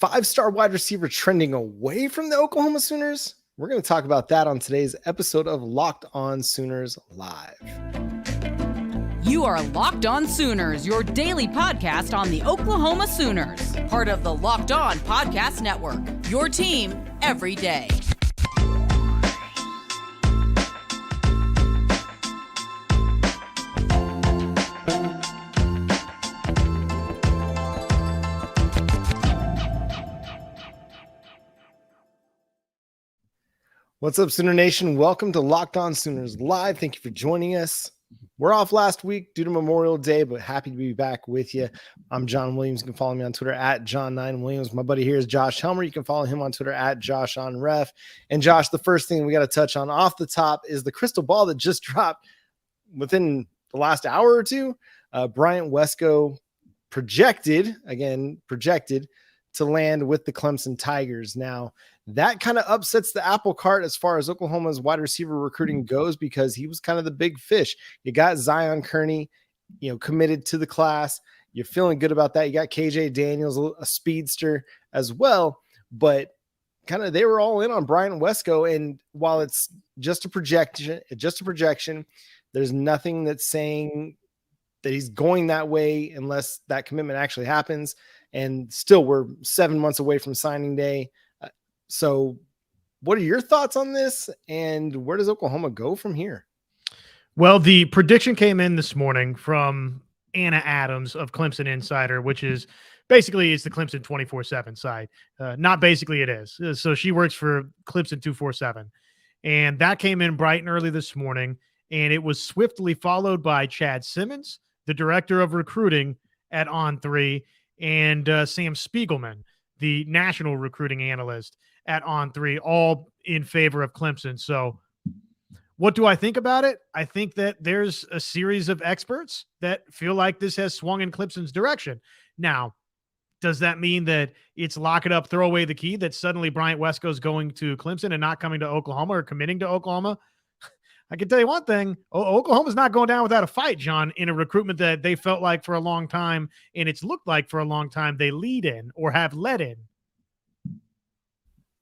5-star wide receiver trending away from the Oklahoma Sooners? We're going to talk about that on today's episode of Locked On Sooners Live. You are Locked On Sooners, your daily podcast on the Oklahoma Sooners, part of the Locked On Podcast Network, your team every day. What's up, Sooner Nation? Welcome to Locked On Sooners Live. Thank you for joining us. We're off last week due to Memorial Day, but happy to be back with you. I'm John Williams. You can follow me on Twitter at John9Williams. My buddy here is Josh Helmer. You can follow him on Twitter at JoshOnRef. And Josh, the first thing we got to touch on off the top is the crystal ball that just dropped within the last hour or two. Bryant Wesco projected to land with the Clemson Tigers. Now, that kind of upsets the apple cart as far as Oklahoma's wide receiver recruiting goes, because he was kind of the big fish. You got Zion Kearney, committed to the class. You're feeling good about that. You got KJ Daniels, a speedster as well, but kind of they were all in on Bryant Wesco. And while it's just a projection, there's nothing that's saying that he's going that way unless that commitment actually happens. And still, we're 7 months away from signing day. So what are your thoughts on this, and where does Oklahoma go from here? Well, the prediction came in this morning from Anna Adams of Clemson Insider, which is basically it's the Clemson 24/7 site. Not basically, it is. So she works for Clemson 247. And that came in bright and early this morning, and it was swiftly followed by Chad Simmons, the director of recruiting at On3, and Sam Spiegelman, the national recruiting analyst at On3, all in favor of Clemson. So what do I think about it? I think that there's a series of experts that feel like this has swung in Clemson's direction. Now, does that mean that it's lock it up, throw away the key, that suddenly Bryant Wesco is going to Clemson and not coming to Oklahoma or committing to Oklahoma? I can tell you one thing, Oklahoma's not going down without a fight, John, in a recruitment that they felt like for a long time, and it's looked like for a long time they lead in or have led in.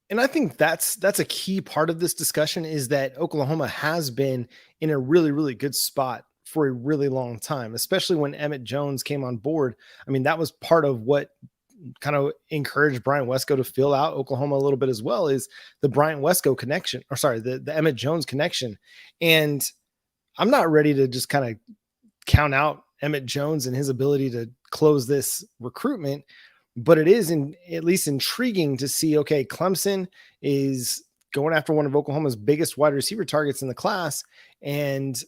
And I think that's a key part of this discussion, is that Oklahoma has been in a really, really good spot for a really long time, especially when Emmett Jones came on board. I mean, that was part of what kind of encouraged Bryant Wesco to fill out Oklahoma a little bit as well, is the Bryant Wesco connection, or sorry, the Emmett Jones connection. And I'm not ready to just kind of count out Emmett Jones and his ability to close this recruitment, but it is at least intriguing to see, okay, Clemson is going after one of Oklahoma's biggest wide receiver targets in the class, and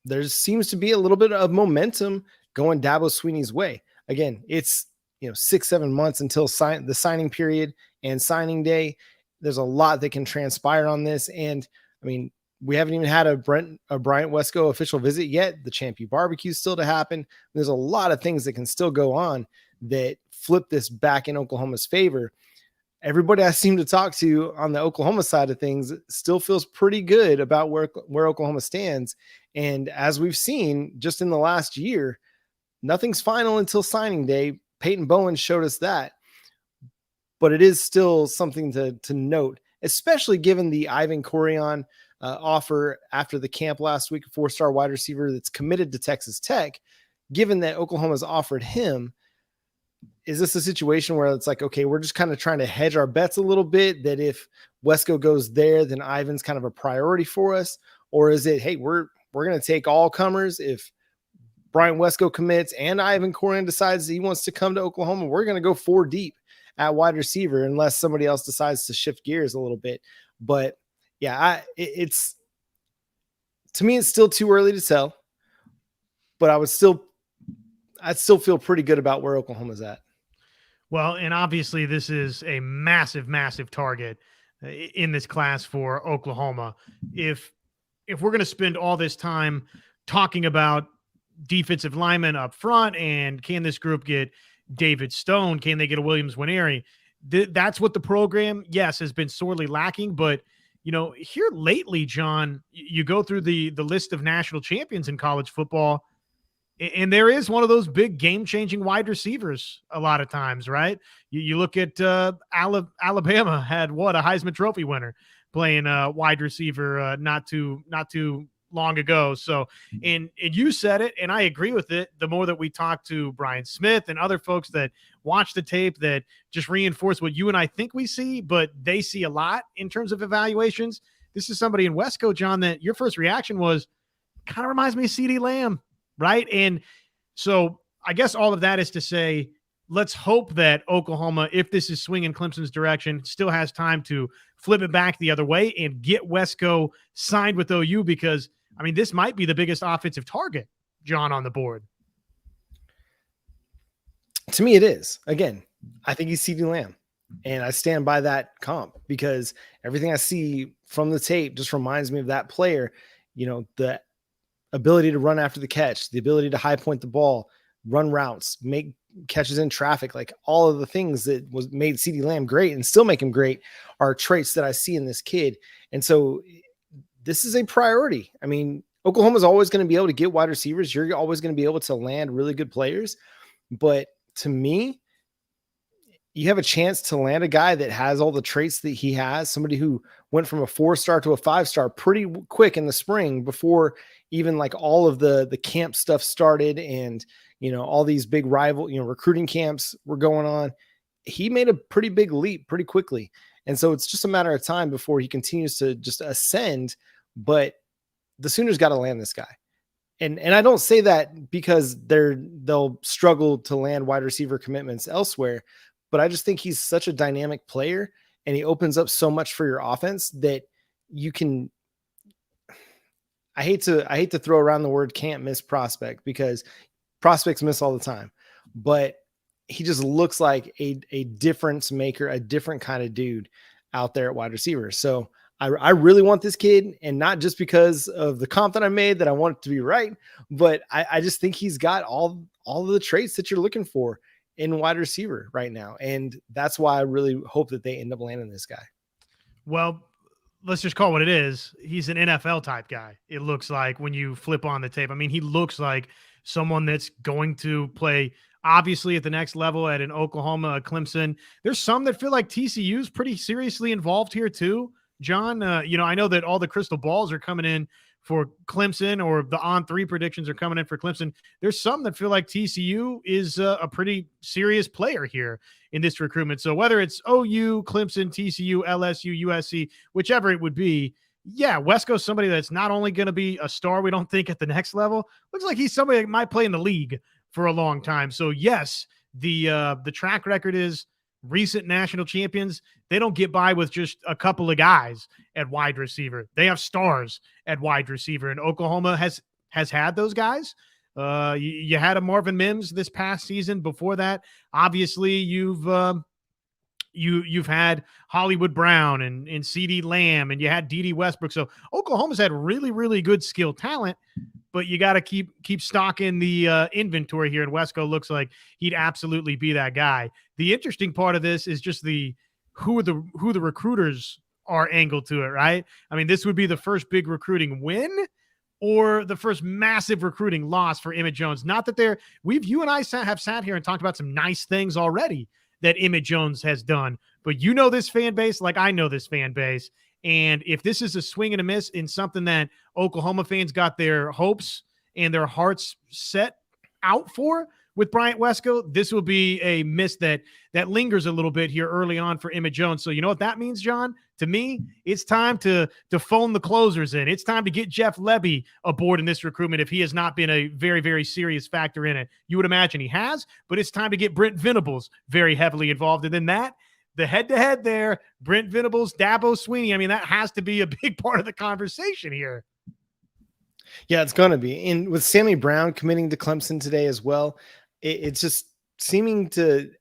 there seems to be a little bit of momentum going Dabo Swinney's way. Again, it's 6-7 months until the signing period and signing day. There's a lot that can transpire on this. And I mean, we haven't even had a Bryant Wesco official visit yet. The Champion Barbecue is still to happen. There's a lot of things that can still go on that flip this back in Oklahoma's favor. Everybody I seem to talk to on the Oklahoma side of things still feels pretty good about where Oklahoma stands. And as we've seen just in the last year, nothing's final until signing day. Peyton Bowen showed us that, but it is still something to note, especially given the Ivan Carreon offer after the camp last week, a 4-star wide receiver that's committed to Texas Tech. Given that Oklahoma's offered him, is this a situation where it's like, okay, we're just kind of trying to hedge our bets a little bit, that if Wesco goes there, then Ivan's kind of a priority for us? Or is it, hey, we're going to take all comers? If Bryant Wesco commits and Ivan Carreon decides he wants to come to Oklahoma, we're going to go 4 deep at wide receiver unless somebody else decides to shift gears a little bit. But yeah, it's to me, it's still too early to tell, but I'd still feel pretty good about where Oklahoma's at. Well, and obviously this is a massive, massive target in this class for Oklahoma. If we're going to spend all this time talking about defensive linemen up front and can this group get David Stone, can they get a Williams Nwaneri, that's what the program, yes, has been sorely lacking. But here lately, John, you go through the list of national champions in college football, And there is one of those big game-changing wide receivers a lot of times, right? You look at Alabama had a Heisman Trophy winner playing wide receiver not too long ago. So, and you said it, and I agree with it. The more that we talk to Brian Smith and other folks that watch the tape that just reinforce what you and I think we see, but they see a lot in terms of evaluations. This is somebody in Wesco, John, that your first reaction was kind of reminds me of CeeDee Lamb. Right. And so I guess all of that is to say, let's hope that Oklahoma, if this is swinging Clemson's direction, still has time to flip it back the other way and get Wesco signed with OU, because, I mean, this might be the biggest offensive target, John, on the board. To me, it is. Again, I think he's CeeDee Lamb, and I stand by that comp because everything I see from the tape just reminds me of that player. The ability to run after the catch, the ability to high point the ball, run routes, make catches in traffic, like all of the things that made CeeDee Lamb great and still make him great are traits that I see in this kid. And so this is a priority. I mean, Oklahoma's always going to be able to get wide receivers. You're always going to be able to land really good players. But to me, you have a chance to land a guy that has all the traits that he has, somebody who went from a 4-star to a 5-star pretty quick in the spring before even like all of the camp stuff started and, all these big rival, recruiting camps were going on. He made a pretty big leap pretty quickly. And so it's just a matter of time before he continues to just ascend, but the Sooners got to land this guy. And I don't say that because they'll struggle to land wide receiver commitments elsewhere, but I just think he's such a dynamic player and he opens up so much for your offense that you can. I hate to throw around the word can't miss prospect because prospects miss all the time, but he just looks like a difference maker, a different kind of dude out there at wide receiver. So I really want this kid, and not just because of the comp that I made that I want it to be right, but I just think he's got all of the traits that you're looking for in wide receiver right now. And that's why I really hope that they end up landing this guy. Well, let's just call it what it is. He's an NFL type guy. It looks like when you flip on the tape. I mean, he looks like someone that's going to play obviously at the next level at an Oklahoma, a Clemson. There's some that feel like TCU's pretty seriously involved here too, John. I know that all the crystal balls are coming in for Clemson, or the on-3 predictions are coming in for Clemson. There's some that feel like TCU is a pretty serious player here in this recruitment. So whether it's OU, Clemson, TCU, LSU, USC, whichever it would be, yeah, Wesco's somebody that's not only going to be a star, we don't think, at the next level. Looks like he's somebody that might play in the league for a long time. So yes, the track record is recent national champions. They don't get by with just a couple of guys at wide receiver. They have stars at wide receiver, and Oklahoma has had those guys. You had a Marvin Mims this past season. Before that, obviously you've had Hollywood Brown and CeeDee Lamb, and you had D.D. Westbrook. So Oklahoma's had really, really good skill talent, but you got to keep stocking the inventory here. And Wesco looks like he'd absolutely be that guy. The interesting part of this is just who the recruiters are angled to it, right? I mean, this would be the first big recruiting win or the first massive recruiting loss for Emmett Jones. Not that you and I have sat here and talked about some nice things already that Emmett Jones has done, but this fan base like I know this fan base. And if this is a swing and a miss in something that Oklahoma fans got their hopes and their hearts set out for with Bryant Wesco, this will be a miss that lingers a little bit here early on for Emmett Jones. So you know what that means, John? To me, it's time to phone the closers in. It's time to get Jeff Lebby aboard in this recruitment if he has not been a very, very serious factor in it. You would imagine he has, but it's time to get Brent Venables very heavily involved. And then the head-to-head there, Brent Venables, Dabo, Swinney, I mean, that has to be a big part of the conversation here. Yeah, it's going to be. And with Sammy Brown committing to Clemson today as well, it's just seeming to,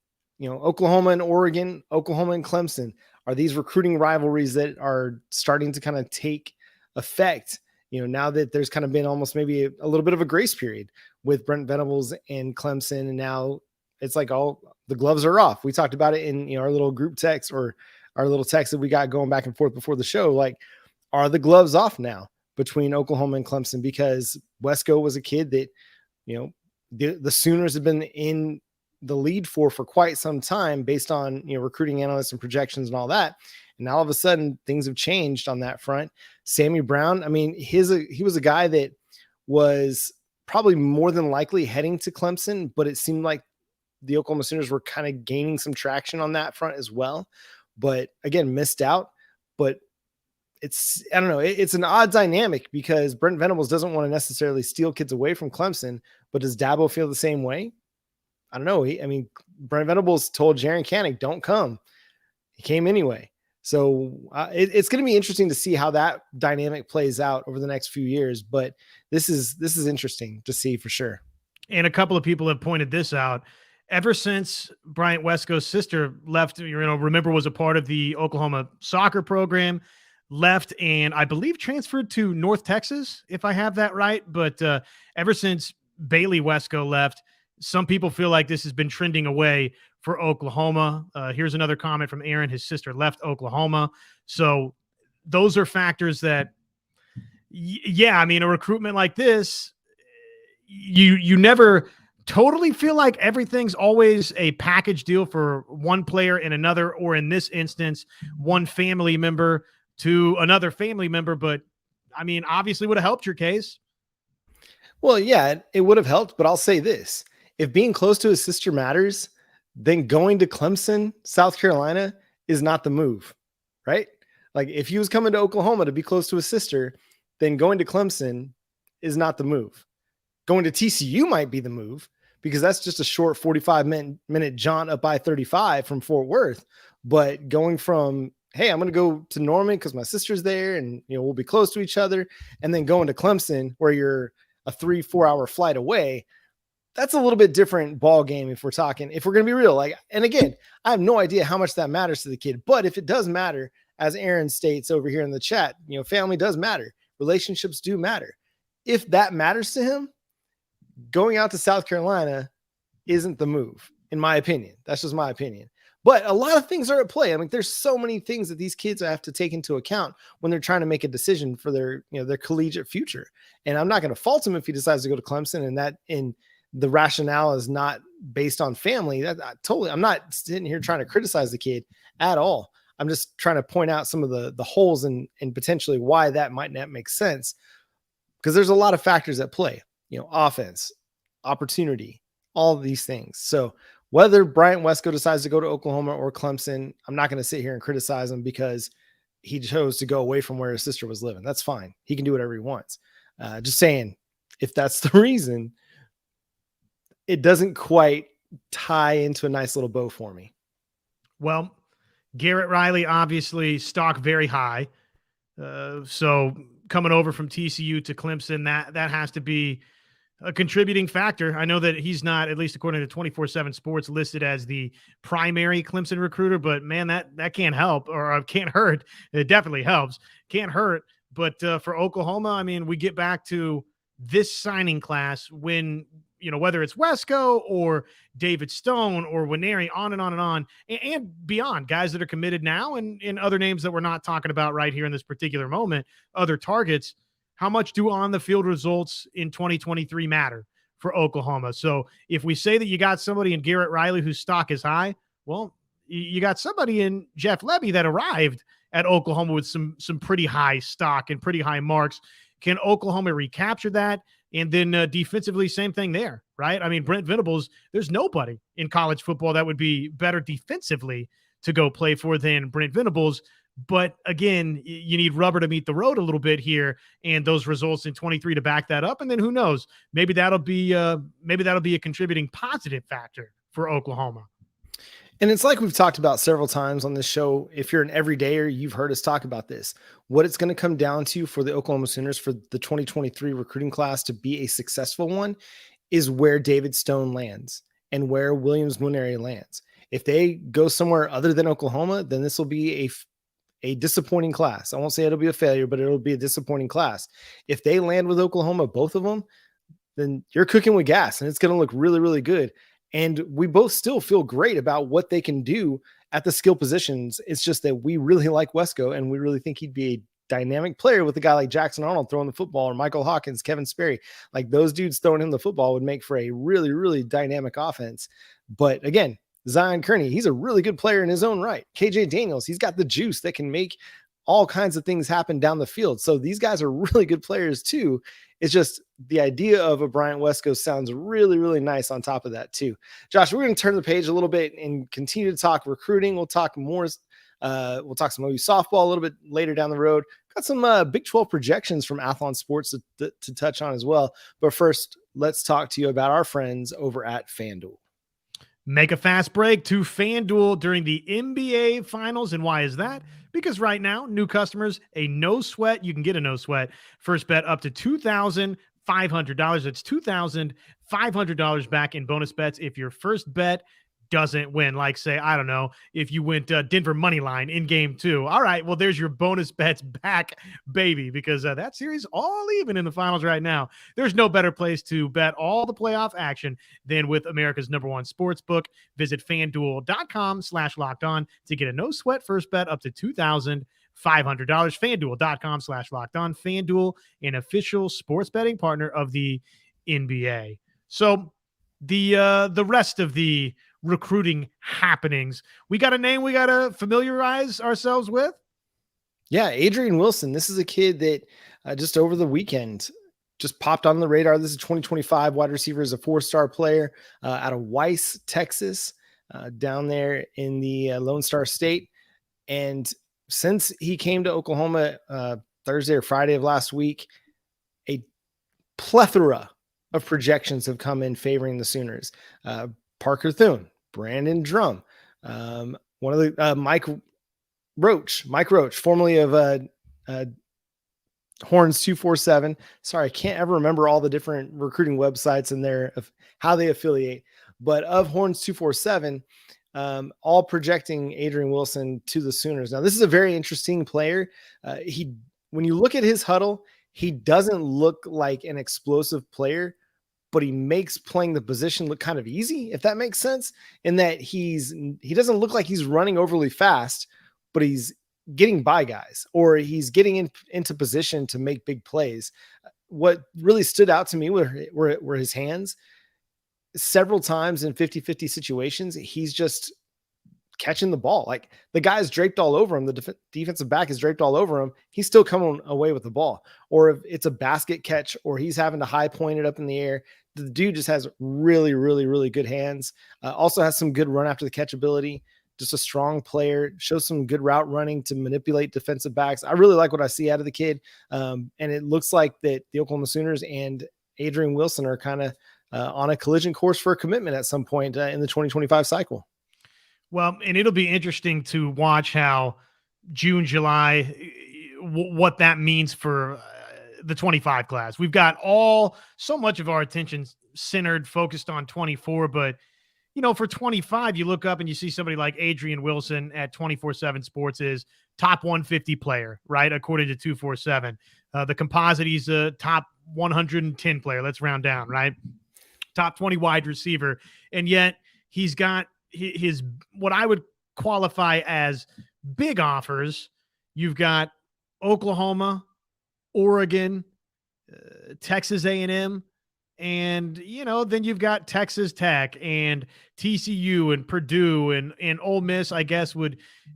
Oklahoma and Oregon, Oklahoma and Clemson are these recruiting rivalries that are starting to kind of take effect, now that there's kind of been almost maybe a little bit of a grace period with Brent Venables and Clemson. And now it's like all the gloves are off. We talked about it in our little group text or our little text that we got going back and forth before the show. Like, are the gloves off now between Oklahoma and Clemson? Because Wesco was a kid that, the Sooners have been in the lead for quite some time based on, recruiting analysts and projections and all that. And now all of a sudden things have changed on that front. Sammy Brown, I mean, he was a guy that was probably more than likely heading to Clemson, but it seemed like the Oklahoma Sooners were kind of gaining some traction on that front as well. But again, missed out. But I don't know. It's an odd dynamic because Brent Venables doesn't want to necessarily steal kids away from Clemson, but does Dabo feel the same way? I don't know. Brent Venables told Jaron Kanak, don't come. He came anyway. So it's going to be interesting to see how that dynamic plays out over the next few years. But this is interesting to see for sure. And a couple of people have pointed this out. Ever since Bryant Wesco's sister left, remember was a part of the Oklahoma soccer program, left and I believe transferred to North Texas, if I have that right. But ever since Bailey Wesco left, some people feel like this has been trending away for Oklahoma. Here's another comment from Aaron. His sister left Oklahoma. So those are factors that, a recruitment like this, you never totally feel like everything's always a package deal for one player and another, or in this instance, one family member to another family member. But obviously would have helped your case. Well, yeah, it would have helped, but I'll say this. If being close to his sister matters, then going to Clemson, South Carolina is not the move, right? Like if he was coming to Oklahoma to be close to his sister, then going to Clemson is not the move. Going to TCU might be the move because that's just a short 45-minute jaunt up I-35 from Fort Worth. But going from, hey, I'm going to go to Norman because my sister's there and we'll be close to each other, and then going to Clemson where you're a 3-4 hour flight away, that's a little bit different ball game if we're going to be real. And again, I have no idea how much that matters to the kid, but if it does matter, as Aaron states over here in the chat, family does matter. Relationships do matter. If that matters to him, going out to South Carolina isn't the move, in my opinion. That's just my opinion. But a lot of things are at play. There's so many things that these kids have to take into account when they're trying to make a decision for their collegiate future. And I'm not going to fault him if he decides to go to Clemson and that the rationale is not based on family. I'm not sitting here trying to criticize the kid at all. I'm just trying to point out some of the holes and potentially why that might not make sense, because there's a lot of factors at play, offense, opportunity, all of these things. So whether Bryant Wesco decides to go to Oklahoma or Clemson, I'm not going to sit here and criticize him because he chose to go away from where his sister was living. That's fine. He can do whatever he wants. Just saying, if that's the reason, it doesn't quite tie into a nice little bow for me. Well, Garrett Riley, obviously stock very high. So coming over from TCU to Clemson, that has to be a contributing factor. I know that he's not, at least according to 24/7 Sports, listed as the primary Clemson recruiter, but man, that can't help or can't hurt. It definitely helps. Can't hurt. But for Oklahoma, we get back to this signing class when, whether it's Wesco or David Stone or Winery, on and on and on, and beyond, guys that are committed now and other names that we're not talking about right here in this particular moment, other targets. How much do on-the-field results in 2023 matter for Oklahoma? So if we say that you got somebody in Garrett Riley whose stock is high, well, you got somebody in Jeff Lebby that arrived at Oklahoma with some pretty high stock and pretty high marks. Can Oklahoma recapture that? And then defensively, same thing there, right? Brent Venables, there's nobody in college football that would be better defensively to go play for than Brent Venables. But again, you need rubber to meet the road a little bit here, and those results in 23 to back that up. And then who knows? Maybe that'll be a contributing positive factor for Oklahoma. And it's like we've talked about several times on this show. If you're an everydayer, you've heard us talk about this. What it's going to come down to for the Oklahoma Sooners for the 2023 recruiting class to be a successful one is where David Stone lands and where Williams Nwaneri lands. If they go somewhere other than Oklahoma, then this will be a disappointing class. I won't say it'll be a failure, but it'll be a disappointing class. If they land with Oklahoma, both of them, then you're cooking with gas and it's going to look really, really good. And we both still feel great about what they can do at the skill positions. It's just that we really like Wesco and we really think he'd be dynamic player with a guy like Jackson Arnold throwing the football, or Michael Hawkins, Kevin Sperry. Like, those dudes throwing him the football would make for a really, really dynamic offense. But again, Zion Kearney, he's a really good player in his own right. KJ Daniels, he's got the juice that can make all kinds of things happen down the field. So these guys are really good players too. It's just the idea of a Bryant Wesco sounds really, really nice on top of that too. Josh, we're going to turn the page a little bit and continue to talk recruiting. We'll talk more. We'll talk some OU softball a little bit later down the road. Got some Big 12 projections from Athlon Sports to touch on as well. But first, let's talk to you about our friends over at FanDuel. Make a fast break to FanDuel during the NBA Finals. And why is that? Because right now, new customers, you can get a no sweat first bet up to $2,500. That's $2,500 back in bonus bets if your first bet doesn't win. Like, say, I don't know, if you went Denver money line in game 2. All right, well, there's your bonus bets back, baby, because that series all even in the finals right now. There's no better place to bet all the playoff action than with America's #1 sports book. Visit FanDuel.com/lockedon to get a no sweat first bet up to $2,500. FanDuel.com/lockedon. FanDuel, an official sports betting partner of the NBA. So the rest of the recruiting happenings, we got a name we got to familiarize ourselves with. Yeah, Adrian Wilson. This is a kid that just over the weekend just popped on the radar. This is 2025 wide receiver, is a 4-star player out of Weiss, Texas, down there in the Lone Star State. And since he came to Oklahoma Thursday or Friday of last week, a plethora of projections have come in favoring the Sooners. Parker Thune, Brandon Drum, one of the Mike Roach, formerly of Horns 247. Sorry, I can't ever remember all the different recruiting websites and of how they affiliate, but of Horns 247, all projecting Adrian Wilson to the Sooners. Now, this is a very interesting player. When you look at his huddle, he doesn't look like an explosive player, but he makes playing the position look kind of easy, if that makes sense, in that he doesn't look like he's running overly fast, but he's getting by guys, or he's getting into position to make big plays. What really stood out to me were his hands. Several times in 50-50 situations, he's just catching the ball. Like, the guy's draped all over him. The defensive back is draped all over him. He's still coming away with the ball. Or if it's a basket catch, or he's having to high point it up in the air, the dude just has really, really, really good hands. Also has some good run after the catch ability. Just a strong player, shows some good route running to manipulate defensive backs. I really like what I see out of the kid. And it looks like that the Oklahoma Sooners and Adrian Wilson are kind of on a collision course for a commitment at some point in the 2025 cycle. Well, and it'll be interesting to watch how June, July, what that means for the 25 class. We've got so much of our attention focused on 24, but for 25, you look up and you see somebody like Adrian Wilson at 24/7 Sports is top 150 player, right? According to 247. The composite, he's a top 110 player. Let's round down, right? Top 20 wide receiver. And yet he's got his what I would qualify as big offers. You've got Oklahoma, Oregon, Texas A&M, and then you've got Texas Tech and TCU and Purdue and Ole Miss. I guess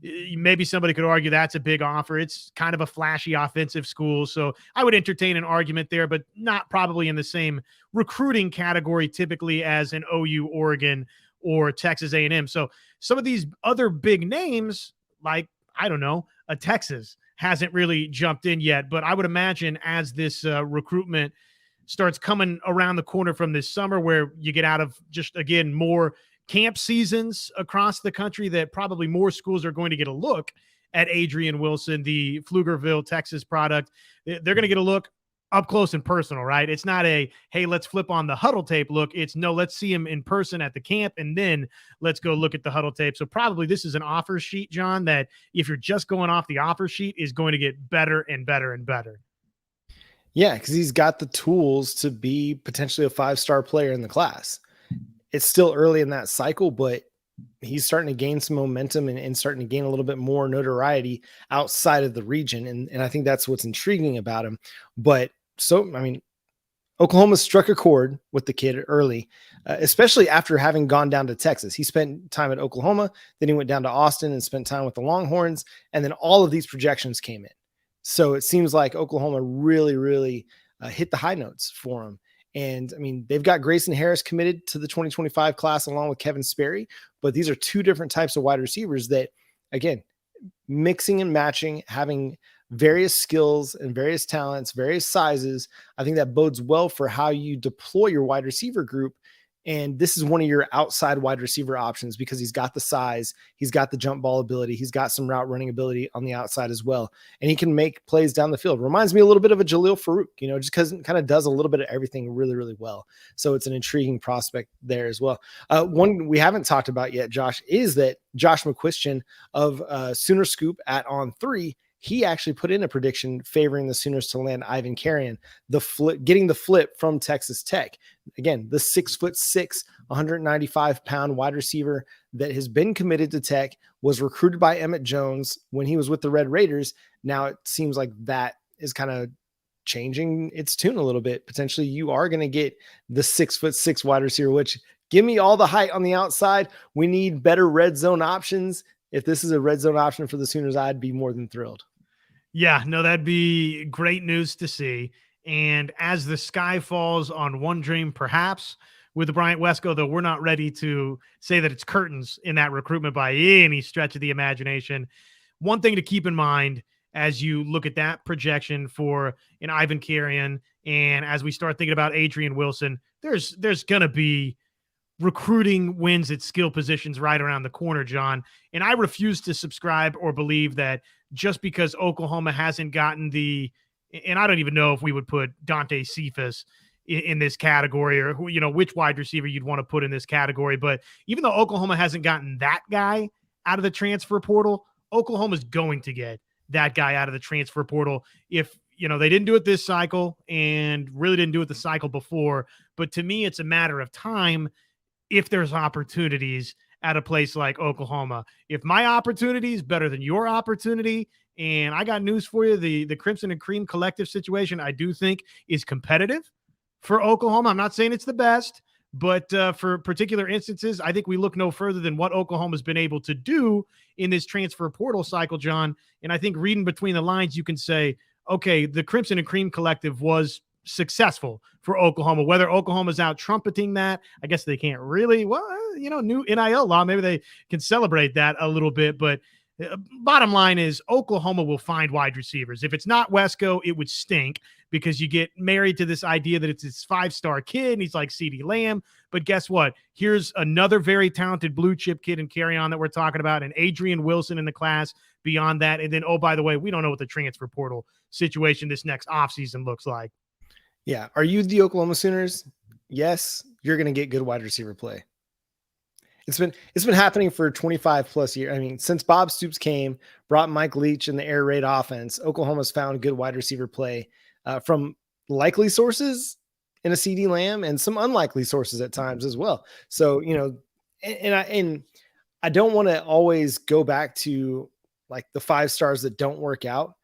maybe somebody could argue that's a big offer. It's kind of a flashy offensive school, so I would entertain an argument there, but not probably in the same recruiting category typically as an OU, Oregon, or Texas A&M. So some of these other big names, like, I don't know, a Texas hasn't really jumped in yet, but I would imagine as this recruitment starts coming around the corner from this summer, where you get out of just, again, more camp seasons across the country, that probably more schools are going to get a look at Adrian Wilson, the Pflugerville, Texas product. They're going to get a look up close and personal, right? It's not hey, let's flip on the huddle tape look. It's no, let's see him in person at the camp, and then let's go look at the huddle tape. So probably this is an offer sheet, John, that if you're just going off the offer sheet, is going to get better and better and better. Yeah, because he's got the tools to be potentially a 5-star player in the class. It's still early in that cycle, but he's starting to gain some momentum and starting to gain a little bit more notoriety outside of the region. And I think that's what's intriguing about him. But so, I mean, Oklahoma struck a chord with the kid early, especially after having gone down to Texas. He spent time at Oklahoma, then he went down to Austin and spent time with the Longhorns, and then all of these projections came in. So it seems like Oklahoma really, really hit the high notes for him. And I mean, they've got Grayson Harris committed to the 2025 class along with Kevin Sperry, but these are two different types of wide receivers that, again, mixing and matching, having various skills and various talents, various sizes. I think that bodes well for how you deploy your wide receiver group. And this is one of your outside wide receiver options because he's got the size, he's got the jump ball ability, he's got some route running ability on the outside as well. And he can make plays down the field. Reminds me a little bit of a Jaleel Farouk, just because it kind of does a little bit of everything really, really well. So it's an intriguing prospect there as well. One we haven't talked about yet, Josh, is that Josh McQuistion of Sooner Scoop at On3, he actually put in a prediction favoring the Sooners to land Ivan Carreon, getting the flip from Texas Tech. Again, the 6'6", 195-pound wide receiver that has been committed to Tech, was recruited by Emmett Jones when he was with the Red Raiders. Now it seems like that is kind of changing its tune a little bit. Potentially you are going to get the 6'6" wide receiver, which give me all the height on the outside. We need better red zone options. If this is a red zone option for the Sooners, I'd be more than thrilled. Yeah, no, that'd be great news to see. And as the sky falls on one dream, perhaps with the Bryant Wesco, though we're not ready to say that it's curtains in that recruitment by any stretch of the imagination. One thing to keep in mind as you look at that projection for an Ivan Carreon, and as we start thinking about Adrian Wilson, there's going to be recruiting wins at skill positions right around the corner, John. And I refuse to subscribe or believe that just because Oklahoma hasn't gotten and I don't even know if we would put Dante Cephas in this category or which wide receiver you'd want to put in this category. But even though Oklahoma hasn't gotten that guy out of the transfer portal, Oklahoma's going to get that guy out of the transfer portal. If, they didn't do it this cycle and really didn't do it the cycle before. But to me, it's a matter of time if there's opportunities at a place like Oklahoma. If my opportunity is better than your opportunity, and I got news for you, the Crimson and Cream collective situation, I do think is competitive for Oklahoma. I'm not saying it's the best, but for particular instances, I think we look no further than what Oklahoma's been able to do in this transfer portal cycle, John. And I think reading between the lines, you can say, okay, the Crimson and Cream collective was successful for Oklahoma. Whether Oklahoma's out trumpeting that, I guess they can't really, new NIL law, maybe they can celebrate that a little bit. But bottom line is Oklahoma will find wide receivers. If it's not Wesco, it would stink because you get married to this idea that it's this 5-star kid and he's like CeeDee Lamb. But guess what? Here's another very talented blue chip kid in Carreon that we're talking about, and Adrian Wilson in the class beyond that. And then, oh, by the way, we don't know what the transfer portal situation this next offseason looks like. Yeah. Are you the Oklahoma Sooners? Yes, you're going to get good wide receiver play. It's been happening for 25 plus years. I mean, since Bob Stoops came, brought Mike Leach in the air raid offense, Oklahoma's found good wide receiver play from likely sources in a CeeDee Lamb and some unlikely sources at times as well. So, and I don't want to always go back to like the 5 stars that don't work out,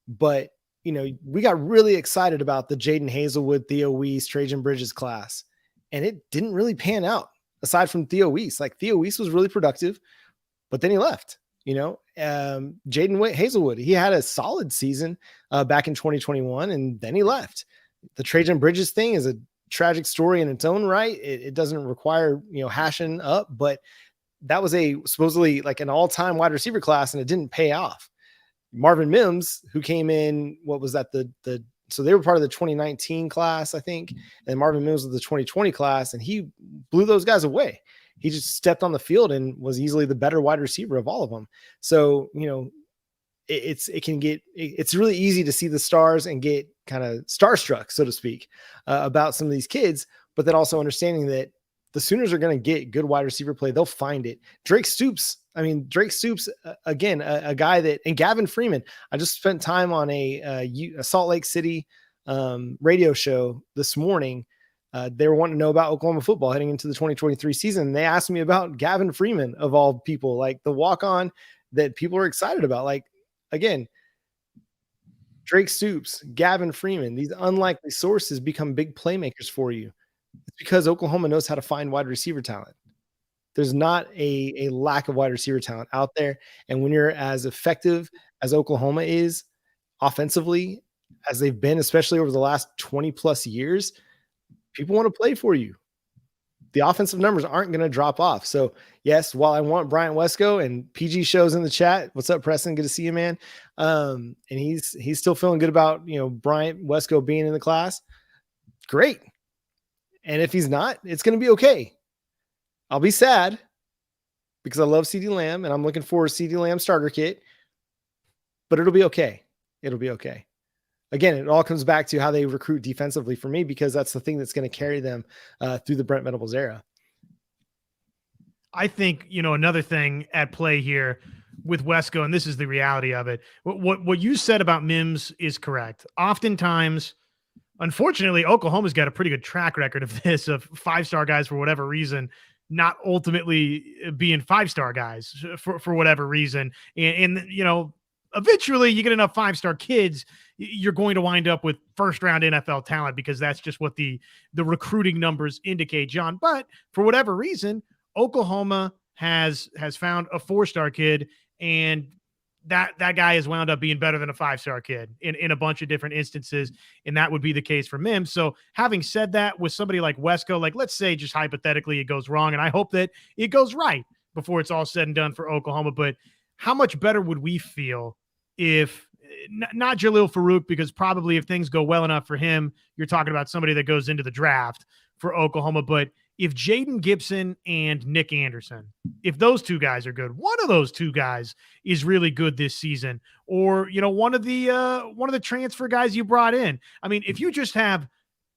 but we got really excited about the Jaden Hazelwood, Theo Weiss, Trajan Bridges class, and it didn't really pan out aside from Theo Weiss. Like Theo Weiss was really productive, but then he left, Jaden Hazelwood, he had a solid season back in 2021, and then he left. The Trajan Bridges thing is a tragic story in its own right. It doesn't require, hashing up, but that was supposedly like an all-time wide receiver class, and it didn't pay off. Marvin Mims, who came in, what was that? So they were part of the 2019 class, I think. And Marvin Mims was the 2020 class, and he blew those guys away. He just stepped on the field and was easily the better wide receiver of all of them. So, it's really easy to see the stars and get kind of starstruck, so to speak, about some of these kids, but then also understanding that the Sooners are going to get good wide receiver play. They'll find it. Drake Stoops, again, a guy that, and Gavin Freeman, I just spent time on a Salt Lake City radio show this morning They were wanting to know about Oklahoma football heading into the 2023 season. They asked me about Gavin Freeman, of all people, like the walk-on that people are excited about. Like, again, Drake Stoops, Gavin Freeman, these unlikely sources become big playmakers for you. It's because Oklahoma knows how to find wide receiver talent. There's not a lack of wide receiver talent out there. And when you're as effective as Oklahoma is offensively, as they've been, especially over the last 20 plus years, people want to play for you. The offensive numbers aren't going to drop off. So yes, while I want Bryant Wesco, and PG shows in the chat, what's up, Preston? Good to see you, man. And he's still feeling good about, Bryant Wesco being in the class. Great. And if he's not, it's going to be okay. I'll be sad because I love CeeDee Lamb and I'm looking for a CeeDee Lamb starter kit, but it'll be okay. It'll be okay. Again, it all comes back to how they recruit defensively for me, because that's the thing that's going to carry them through the Brent Venables era. I think, another thing at play here with Wesco, and this is the reality of it. What you said about Mims is correct. Oftentimes, unfortunately, Oklahoma's got a pretty good track record of this, of 5-star guys for whatever reason not ultimately being 5-star guys for whatever reason. And eventually you get enough 5-star kids, you're going to wind up with first-round NFL talent, because that's just what the recruiting numbers indicate, John. But for whatever reason, Oklahoma has found a 4-star kid, and that guy has wound up being better than a 5-star kid in a bunch of different instances, and that would be the case for Mims. So having said that, with somebody like Wesco, like let's say just hypothetically it goes wrong, and I hope that it goes right before it's all said and done for Oklahoma, but how much better would we feel if not Jalil Farouk, because probably if things go well enough for him, you're talking about somebody that goes into the draft for Oklahoma, but if Jaden Gibson and Nick Anderson, if those two guys are good, one of those two guys is really good this season, or, one of the transfer guys you brought in. I mean, if you just have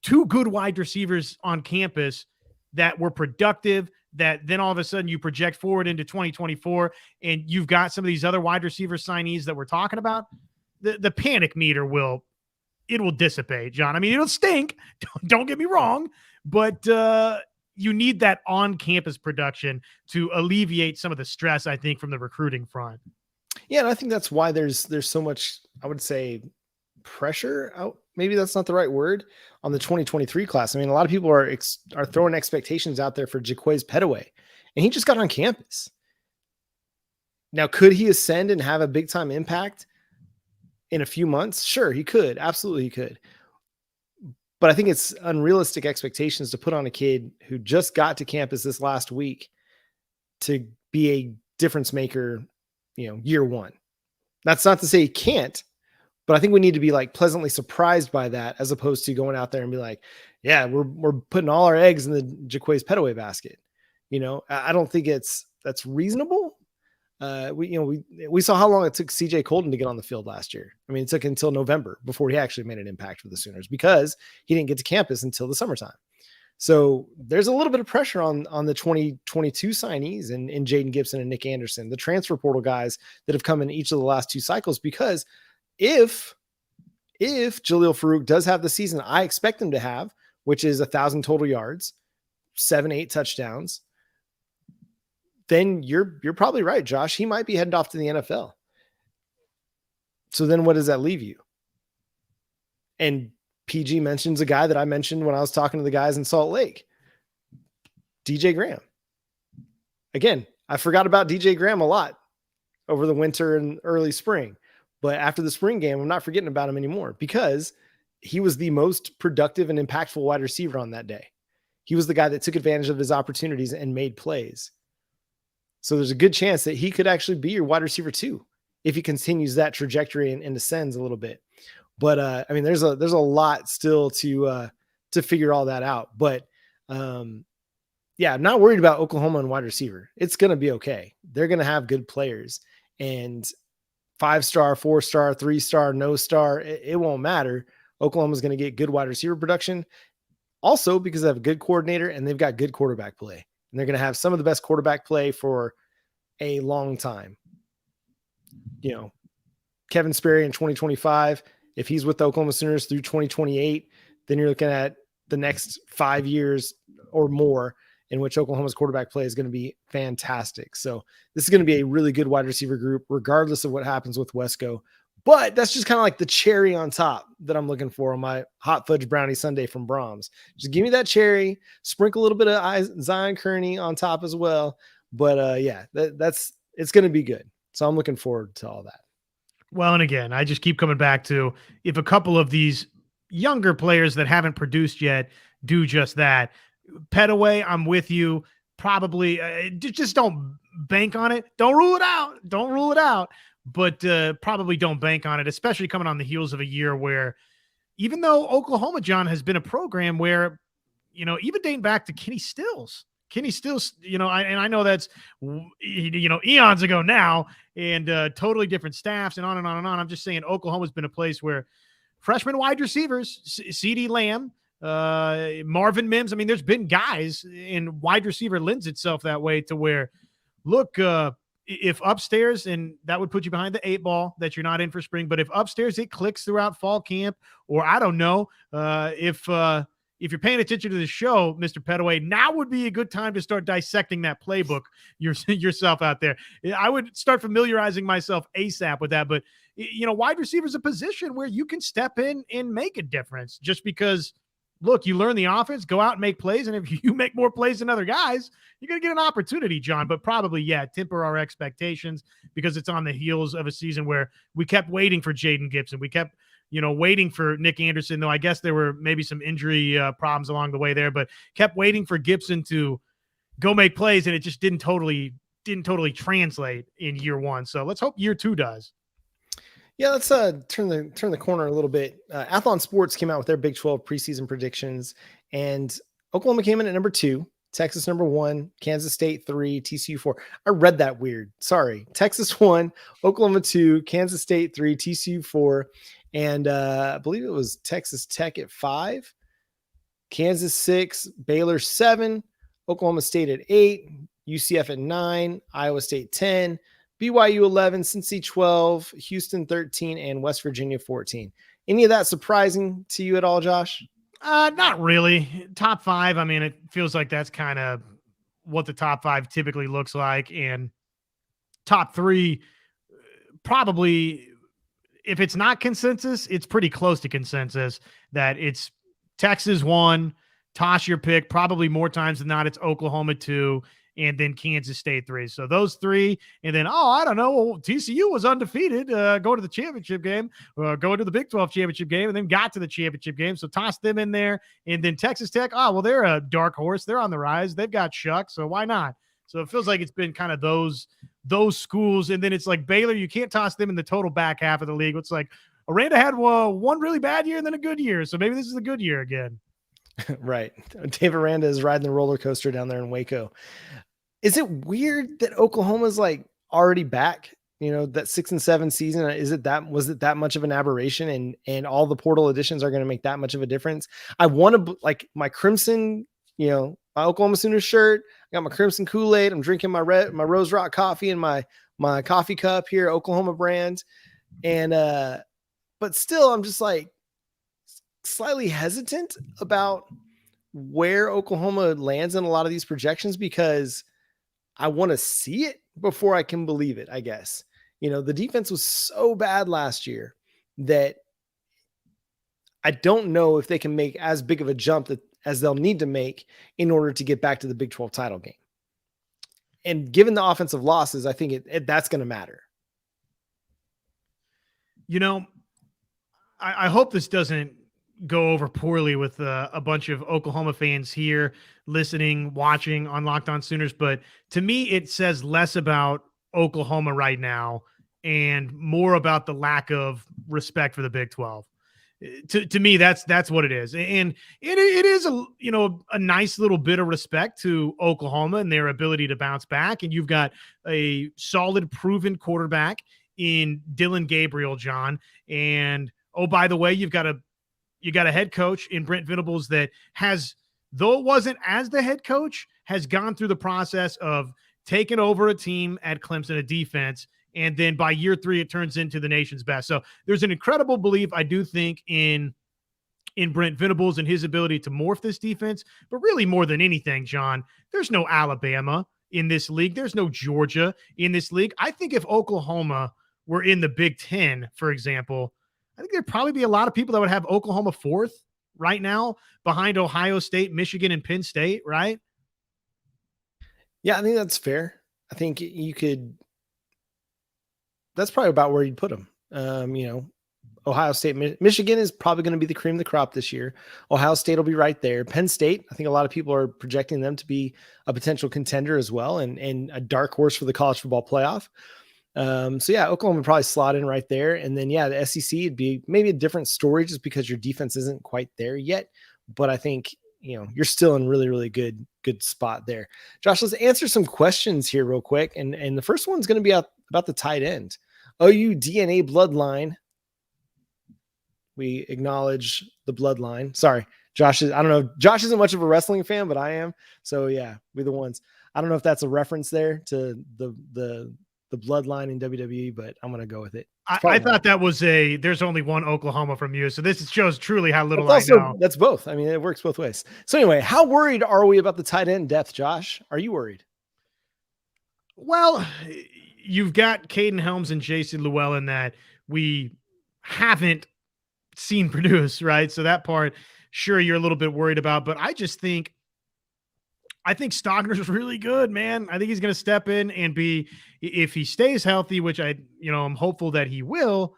two good wide receivers on campus that were productive, that then all of a sudden you project forward into 2024 and you've got some of these other wide receiver signees that we're talking about, the panic meter will dissipate, John. I mean, it'll stink. Don't get me wrong, but you need that on-campus production to alleviate some of the stress, I think, from the recruiting front. Yeah, and I think that's why there's so much, I would say, pressure out. Maybe that's not the right word on the 2023 class. I mean, a lot of people are throwing expectations out there for Jaquaize Petaway, and he just got on campus. Now, could he ascend and have a big time impact in a few months? Sure, he could. Absolutely, he could. But I think it's unrealistic expectations to put on a kid who just got to campus this last week to be a difference maker, year one. That's not to say he can't, but I think we need to be like pleasantly surprised by that, as opposed to going out there and be like, yeah, we're putting all our eggs in the Jaquaize Petaway basket. I don't think that's reasonable. We saw how long it took CJ Colton to get on the field last year. I mean, it took until November before he actually made an impact for the Sooners, because he didn't get to campus until the summertime. So there's a little bit of pressure on the 2022 signees and Jaden Gibson and Nick Anderson, the transfer portal guys that have come in each of the last two cycles, because if Jalil Farouk does have the season I expect him to have, which is 1,000 total yards, 7-8 touchdowns, then you're probably right, Josh. He might be headed off to the NFL. So then what does that leave you? And PG mentions a guy that I mentioned when I was talking to the guys in Salt Lake, DJ Graham. Again, I forgot about DJ Graham a lot over the winter and early spring, but after the spring game, I'm not forgetting about him anymore, because he was the most productive and impactful wide receiver on that day. He was the guy that took advantage of his opportunities and made plays. So there's a good chance that he could actually be your wide receiver too, if he continues that trajectory and ascends a little bit. But I mean, there's a lot still to figure all that out. But yeah, I'm not worried about Oklahoma and wide receiver. It's going to be okay. They're going to have good players, and 5-star, 4-star, 3-star, no star, it won't matter. Oklahoma's going to get good wide receiver production. Also, because they have a good coordinator and they've got good quarterback play. And they're going to have some of the best quarterback play for a long time. Kevin Sperry in 2025, if he's with the Oklahoma Sooners through 2028, then you're looking at the next 5 years or more in which Oklahoma's quarterback play is going to be fantastic. So this is going to be a really good wide receiver group, regardless of what happens with Wesco. But that's just kind of like the cherry on top that I'm looking for on my hot fudge brownie sundae from Brahms. Just give me that cherry, sprinkle a little bit of Zion Kearney on top as well. But yeah, it's going to be good. So I'm looking forward to all that. Well, and again, I just keep coming back to if a couple of these younger players that haven't produced yet do just that. Petaway, I'm with you. Probably just don't bank on it. Don't rule it out. Don't rule it out. But probably don't bank on it, especially coming on the heels of a year where even though Oklahoma, John, has been a program where, even dating back to Kenny Stills, I know that's, eons ago now and totally different staffs and on and on and on. I'm just saying Oklahoma's been a place where freshman wide receivers, CeeDee Lamb, Marvin Mims. I mean, there's been guys and wide receiver lends itself that way to where, look, if upstairs, and that would put you behind the 8 ball that you're not in for spring, but if upstairs it clicks throughout fall camp, or I don't know, if you're paying attention to the show, Mr. Petaway, now would be a good time to start dissecting that playbook yourself out there. I would start familiarizing myself ASAP with that. But, wide receiver is a position where you can step in and make a difference just because, look, you learn the offense, go out and make plays. And if you make more plays than other guys, you're going to get an opportunity, John. But probably, temper our expectations because it's on the heels of a season where we kept waiting for Jaden Gibson. We kept waiting for Nick Anderson, though I guess there were maybe some injury problems along the way there, but kept waiting for Gibson to go make plays, and it just didn't totally translate in year one. So let's hope year 2 does. Yeah, let's turn the corner a little bit. Athlon Sports came out with their Big 12 preseason predictions, and Oklahoma came in at number 2, Texas number 1, Kansas State 3, TCU 4. I read that weird. Sorry. Texas 1, Oklahoma 2, Kansas State 3, TCU 4. And I believe it was Texas Tech at 5, Kansas 6, Baylor 7, Oklahoma State at 8, UCF at 9, Iowa State 10, BYU 11, Cincy 12, Houston 13, and West Virginia 14. Any of that surprising to you at all, Josh? Not really. Top 5, I mean, it feels like that's kind of what the top 5 typically looks like. And top 3, probably, if it's not consensus, it's pretty close to consensus that it's Texas 1, toss your pick, probably more times than not, it's Oklahoma 2, and then Kansas State 3. So those 3, and then, I don't know, TCU was undefeated, go to the championship game, go to the Big 12 championship game, and then got to the championship game. So toss them in there. And then Texas Tech, they're a dark horse. They're on the rise. They've got Shuck, so why not? So it feels like it's been kind of those schools. And then it's like Baylor, you can't toss them in the total back half of the league. It's like Aranda had one really bad year and then a good year. So maybe this is a good year again. Right. Dave Aranda is riding the roller coaster down there in Waco. Is it weird that Oklahoma's like already back? That 6 and 7 season, was it that much of an aberration and all the portal additions are going to make that much of a difference? I want to my Crimson, my Oklahoma Sooners shirt. I got my Crimson Kool-Aid. I'm drinking my Rose Rock coffee in my coffee cup here, Oklahoma brand. And, but still, I'm just like slightly hesitant about where Oklahoma lands in a lot of these projections because I want to see it before I can believe it, I guess. The defense was so bad last year that I don't know if they can make as big of a jump as they'll need to make in order to get back to the Big 12 title game. And given the offensive losses, I think that's going to matter. I hope this doesn't go over poorly with a bunch of Oklahoma fans here listening, watching on Locked On Sooners. But to me, it says less about Oklahoma right now and more about the lack of respect for the Big 12. To me, that's what it is. And it is a nice little bit of respect to Oklahoma and their ability to bounce back. And you've got a solid, proven quarterback in Dylan Gabriel, John. And, by the way, you got a head coach in Brent Venables that has, though it wasn't as the head coach, has gone through the process of taking over a team at Clemson, a defense, and then by year 3, it turns into the nation's best. So there's an incredible belief, I do think, in in Brent Venables and his ability to morph this defense. But really, more than anything, John, there's no Alabama in this league. There's no Georgia in this league. I think if Oklahoma were in the Big Ten, for example, I think there'd probably be a lot of people that would have Oklahoma fourth right now behind Ohio State, Michigan, and Penn State, right? Yeah, I think that's fair. I think you could, that's probably about where you'd put them. Ohio State, Michigan is probably going to be the cream of the crop this year. Ohio State will be right there. Penn State, I think a lot of people are projecting them to be a potential contender as well, and a dark horse for the college football playoff. Oklahoma would probably slot in right there. And then, the SEC would be maybe a different story just because your defense isn't quite there yet. But I think, you're still in really, really good spot there. Josh, let's answer some questions here real quick. And the first one's going to be about the tight end. OU DNA bloodline. We acknowledge the bloodline. Sorry, Josh I don't know. Josh isn't much of a wrestling fan, but I am. So yeah, we're the ones. I don't know if that's a reference there to the bloodline in WWE, but I'm going to go with it. I thought that was there's only one Oklahoma from you. So this shows truly how little I know. That's both. I mean, it works both ways. So anyway, how worried are we about the tight end depth, Josh? Are you worried? Well, you've got Caden Helms and Jason Llewellyn that we haven't seen produce, right? So that part, sure, you're a little bit worried about, but I think Stogner's really good, man. I think he's going to step in and be, if he stays healthy, which I'm hopeful that he will.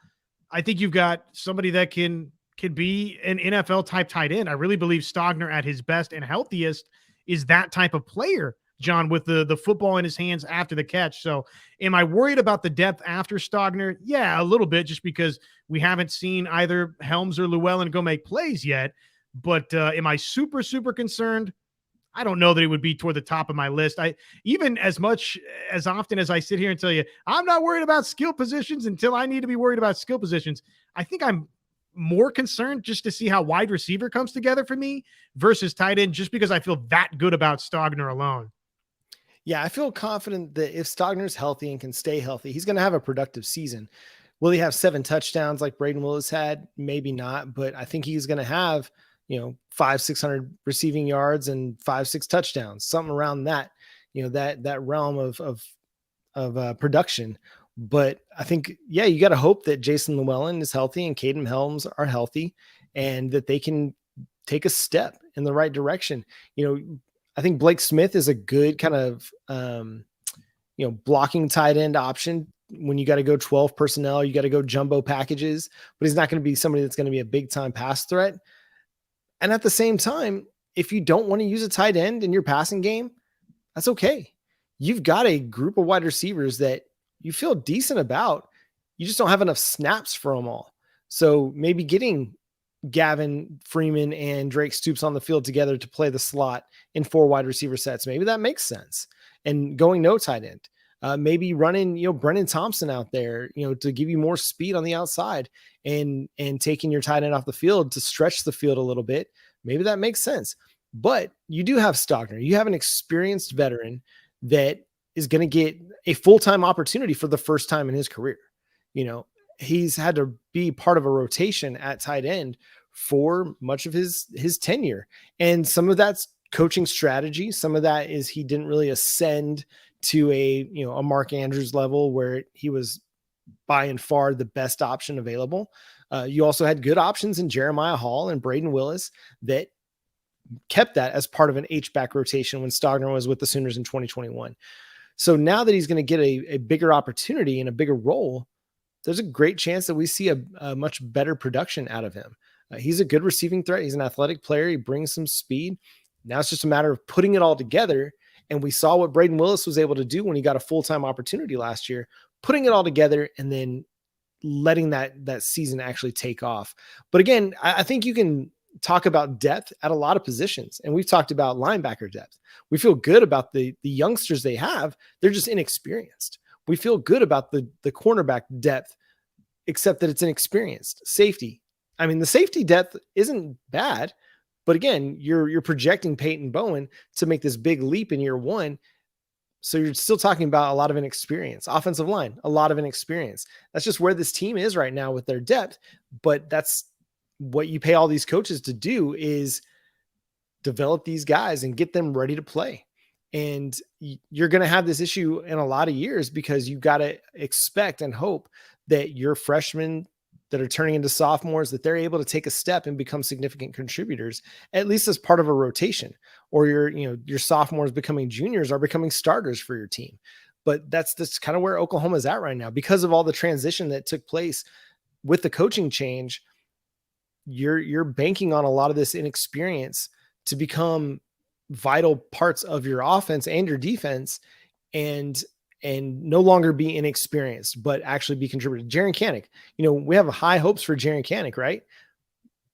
I think you've got somebody that can be an NFL type tight end. I really believe Stogner at his best and healthiest is that type of player, John, with the football in his hands after the catch. So am I worried about the depth after Stogner? Yeah, a little bit, just because we haven't seen either Helms or Llewellyn go make plays yet. But am I super, super concerned? I don't know that it would be toward the top of my list. Even as often as I sit here and tell you, I'm not worried about skill positions until I need to be worried about skill positions. I think I'm more concerned just to see how wide receiver comes together for me versus tight end, just because I feel that good about Stogner alone. Yeah, I feel confident that if Stogner's healthy and can stay healthy, he's going to have a productive season. Will he have 7 touchdowns like Braden Willis had? Maybe not, but I think he's going to have 500-600 receiving yards and 5-6 touchdowns, something around that, that realm of production. But I think, you got to hope that Jason Llewellyn is healthy and Caden Helms are healthy and that they can take a step in the right direction. I think Blake Smith is a good kind of, blocking tight end option. When you got to go 12 personnel, you got to go jumbo packages, but he's not going to be somebody that's going to be a big time pass threat. And at the same time, if you don't want to use a tight end in your passing game, that's okay. You've got a group of wide receivers that you feel decent about. You just don't have enough snaps for them all. So maybe getting Gavin Freeman and Drake Stoops on the field together to play the slot in 4 wide receiver sets, maybe that makes sense. And going no tight end, maybe running, Brennan Thompson out there, to give you more speed on the outside and taking your tight end off the field to stretch the field a little bit. Maybe that makes sense. But you do have Stogner. You have an experienced veteran that is going to get a full-time opportunity for the first time in his career. He's had to be part of a rotation at tight end for much of his tenure. And some of that's coaching strategy. Some of that is he didn't really ascend to a Mark Andrews level where he was by and far the best option available. You also had good options in Jeremiah Hall and Braden Willis that kept that as part of an H-back rotation when Stogner was with the Sooners in 2021. So now that he's going to get a bigger opportunity and a bigger role, there's a great chance that we see a much better production out of him. He's a good receiving threat. He's an athletic player. He brings some speed. Now it's just a matter of putting it all together. And we saw what Braden Willis was able to do when he got a full-time opportunity last year, putting it all together and then letting that season actually take off. But again, I think you can talk about depth at a lot of positions. And we've talked about linebacker depth. We feel good about the youngsters they have. They're just inexperienced. We feel good about the cornerback depth, except that it's inexperienced. Safety. I mean, the safety depth isn't bad, but again, you're projecting Peyton Bowen to make this big leap in year one. So you're still talking about a lot of inexperience. Offensive line, a lot of inexperience. That's just where this team is right now with their depth, but that's what you pay all these coaches to do is develop these guys and get them ready to play. And you're going to have this issue in a lot of years because you've got to expect and hope that your freshmen that are turning into sophomores, that they're able to take a step and become significant contributors, at least as part of a rotation, or your sophomores becoming juniors are becoming starters for your team. But that's kind of where Oklahoma is at right now because of all the transition that took place with the coaching change. You're banking on a lot of this inexperience to become vital parts of your offense and your defense, and no longer be inexperienced, but actually be contributed. Jaren Kanak, we have high hopes for Jaren Kanak, right?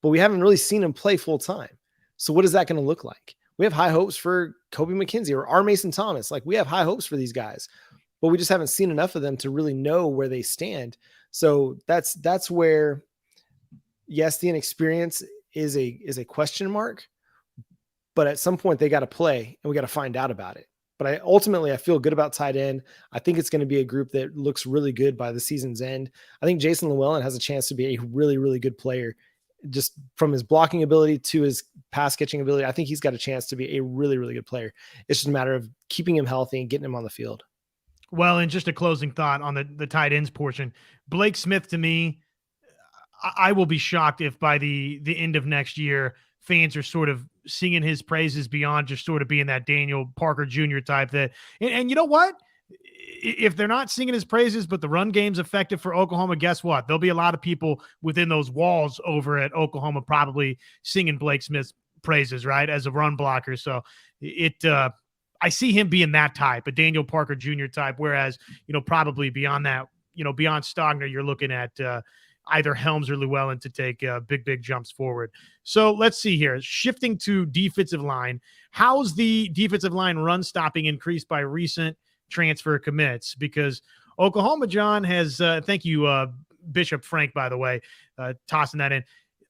But we haven't really seen him play full time. So what is that going to look like? We have high hopes for Kobe McKenzie or R. Mason Thomas. Like, we have high hopes for these guys, but we just haven't seen enough of them to really know where they stand. So that's where, yes, the inexperience is a question mark, but at some point they got to play and we got to find out about it. But I feel good about tight end. I think it's going to be a group that looks really good by the season's end. I think Jason Llewellyn has a chance to be a really, really good player, just from his blocking ability to his pass catching ability. I think he's got a chance to be a really, really good player. It's just a matter of keeping him healthy and getting him on the field. Well, and just a closing thought on the tight ends portion. Blake Smith, to me, I will be shocked if by the end of next year, fans are sort of singing his praises beyond just sort of being that Daniel Parker Jr. type. And you know what? If they're not singing his praises, but the run game's effective for Oklahoma, guess what? There'll be a lot of people within those walls over at Oklahoma probably singing Blake Smith's praises, right, as a run blocker. So I see him being that type, a Daniel Parker Jr. type, whereas, probably beyond that, beyond Stogner, you're looking at either Helms or Llewellyn to take big jumps forward. So let's see here. Shifting to defensive line, how's the defensive line run stopping increased by recent transfer commits? Because Oklahoma, John, has thank you, Bishop Frank, by the way, tossing that in.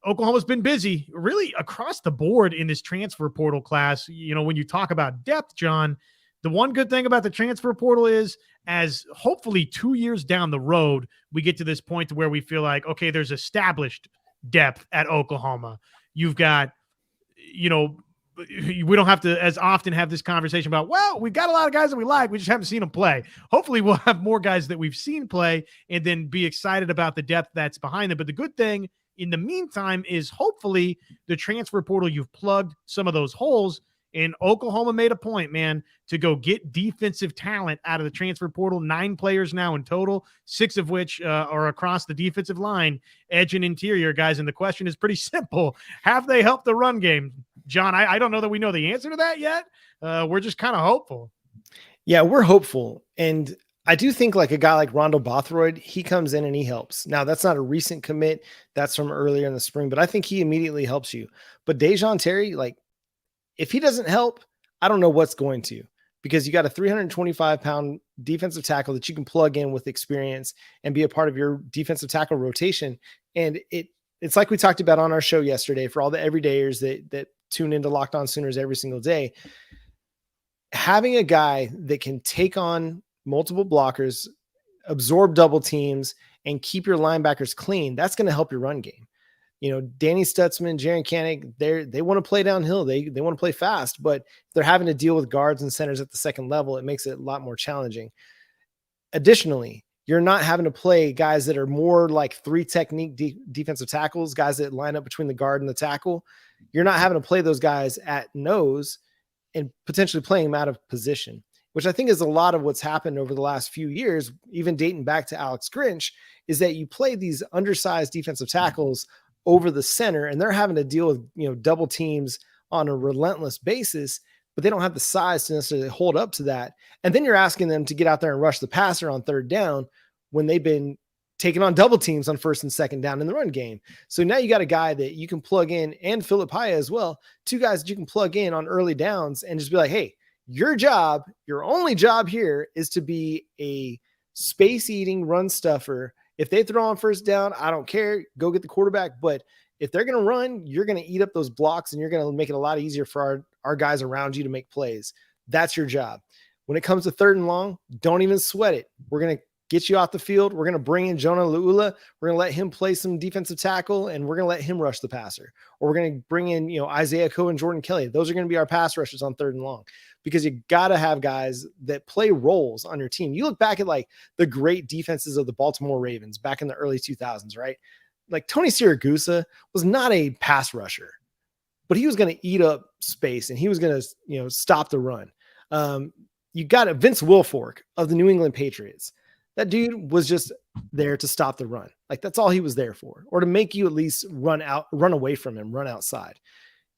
Oklahoma's been busy really across the board in this transfer portal class. When you talk about depth, John, the one good thing about the transfer portal is, as hopefully 2 years down the road, we get to this point to where we feel like, okay, there's established depth at Oklahoma. You've got, we don't have to as often have this conversation about, well, we've got a lot of guys that we like, we just haven't seen them play. Hopefully we'll have more guys that we've seen play and then be excited about the depth that's behind them. But the good thing in the meantime is hopefully the transfer portal, you've plugged some of those holes. And Oklahoma made a point, man, to go get defensive talent out of the transfer portal. 9 players now in total, 6 of which are across the defensive line, edge and interior guys. And the question is pretty simple. Have they helped the run game? John, I don't know that we know the answer to that yet. We're just kind of hopeful. Yeah, we're hopeful. And I do think like a guy like Rondo Bothroyd, he comes in and he helps. Now, that's not a recent commit. That's from earlier in the spring, but I think he immediately helps you. But Dejon Terry, if he doesn't help, I don't know what's going to, because you got a 325-pound defensive tackle that you can plug in with experience and be a part of your defensive tackle rotation. And it's like we talked about on our show yesterday for all the everydayers that tune into Locked On Sooners every single day. Having a guy that can take on multiple blockers, absorb double teams, and keep your linebackers clean, that's going to help your run game. Danny Stutzman, Jaren Kanak, they want to play downhill. They want to play fast, but if they're having to deal with guards and centers at the second level, it makes it a lot more challenging. Additionally, you're not having to play guys that are more like 3 technique defensive tackles, guys that line up between the guard and the tackle. You're not having to play those guys at nose and potentially playing them out of position, which I think is a lot of what's happened over the last few years, even dating back to Alex Grinch, is that you play these undersized defensive tackles over the center and they're having to deal with, double teams on a relentless basis, but they don't have the size to necessarily hold up to that. And then you're asking them to get out there and rush the passer on third down when they've been taking on double teams on first and second down in the run game. So now you got a guy that you can plug in, and Philip Haya as well, 2 guys that you can plug in on early downs and just be like, hey, your only job here is to be a space eating run stuffer. If they throw on first down, I don't care. Go get the quarterback. But if they're going to run, you're going to eat up those blocks and you're going to make it a lot easier for our guys around you to make plays. That's your job. When it comes to third and long, don't even sweat it. We're going to get you off the field. We're going to bring in Jonah La'ula. We're going to let him play some defensive tackle, and we're going to let him rush the passer. Or we're going to bring in, Isaiah Coe and Jordan Kelly. Those are going to be our pass rushers on 3rd and long, because you got to have guys that play roles on your team. You look back at like the great defenses of the Baltimore Ravens back in the early 2000s, right? Like Tony Siragusa was not a pass rusher, but he was going to eat up space and he was going to, stop the run. You got Vince Wilfork of the New England Patriots. That dude was just there to stop the run. Like that's all he was there for, or to make you at least run away from him, run outside.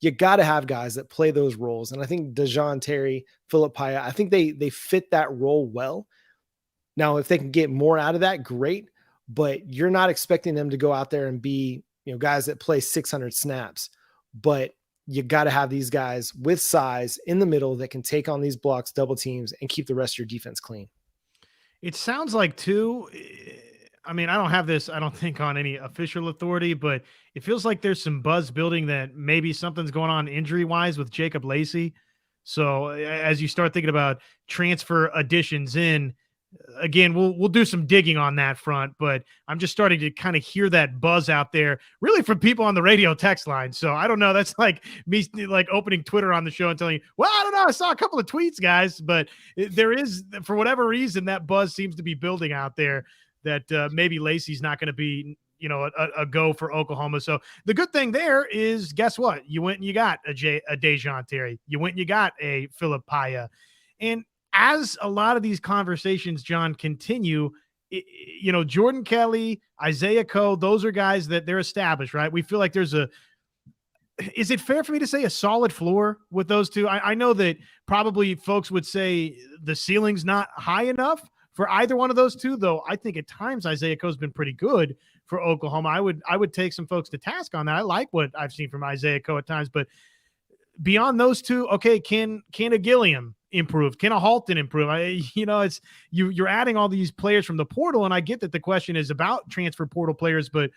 You got to have guys that play those roles. And I think Dejon Terry, Philip Paya, I think they fit that role well. Now, if they can get more out of that, great, but you're not expecting them to go out there and be, guys that play 600 snaps, but you got to have these guys with size in the middle that can take on these blocks, double teams, and keep the rest of your defense clean. It sounds like too, I mean, I don't have this, I don't think on any official authority, but it feels like there's some buzz building that maybe something's going on injury wise with Jacob Lacy. So as you start thinking about transfer additions in, again, we'll do some digging on that front, but I'm just starting to kind of hear that buzz out there really from people on the radio text line. So I don't know. That's like me like opening Twitter on the show and telling you, well, I don't know. I saw a couple of tweets, guys, but there is, for whatever reason, that buzz seems to be building out there that maybe Lacy's not going to be, a go for Oklahoma. So the good thing there is, guess what? You went and you got a Dejon Terry. You went and you got a Philip Paya. And as a lot of these conversations, John, continue, Jordan Kelly, Isaiah Coe, those are guys that they're established, right? We feel like there's is it fair for me to say a solid floor with those two? I know that probably folks would say the ceiling's not high enough for either one of those two, though. I think at times Isaiah Coe's been pretty good for Oklahoma. I would take some folks to task on that. I like what I've seen from Isaiah Coe at times, but beyond those two, okay, can a Gilliam improve? Can a Halton improve? It's you're adding all these players from the portal, and I get that the question is about transfer portal players, but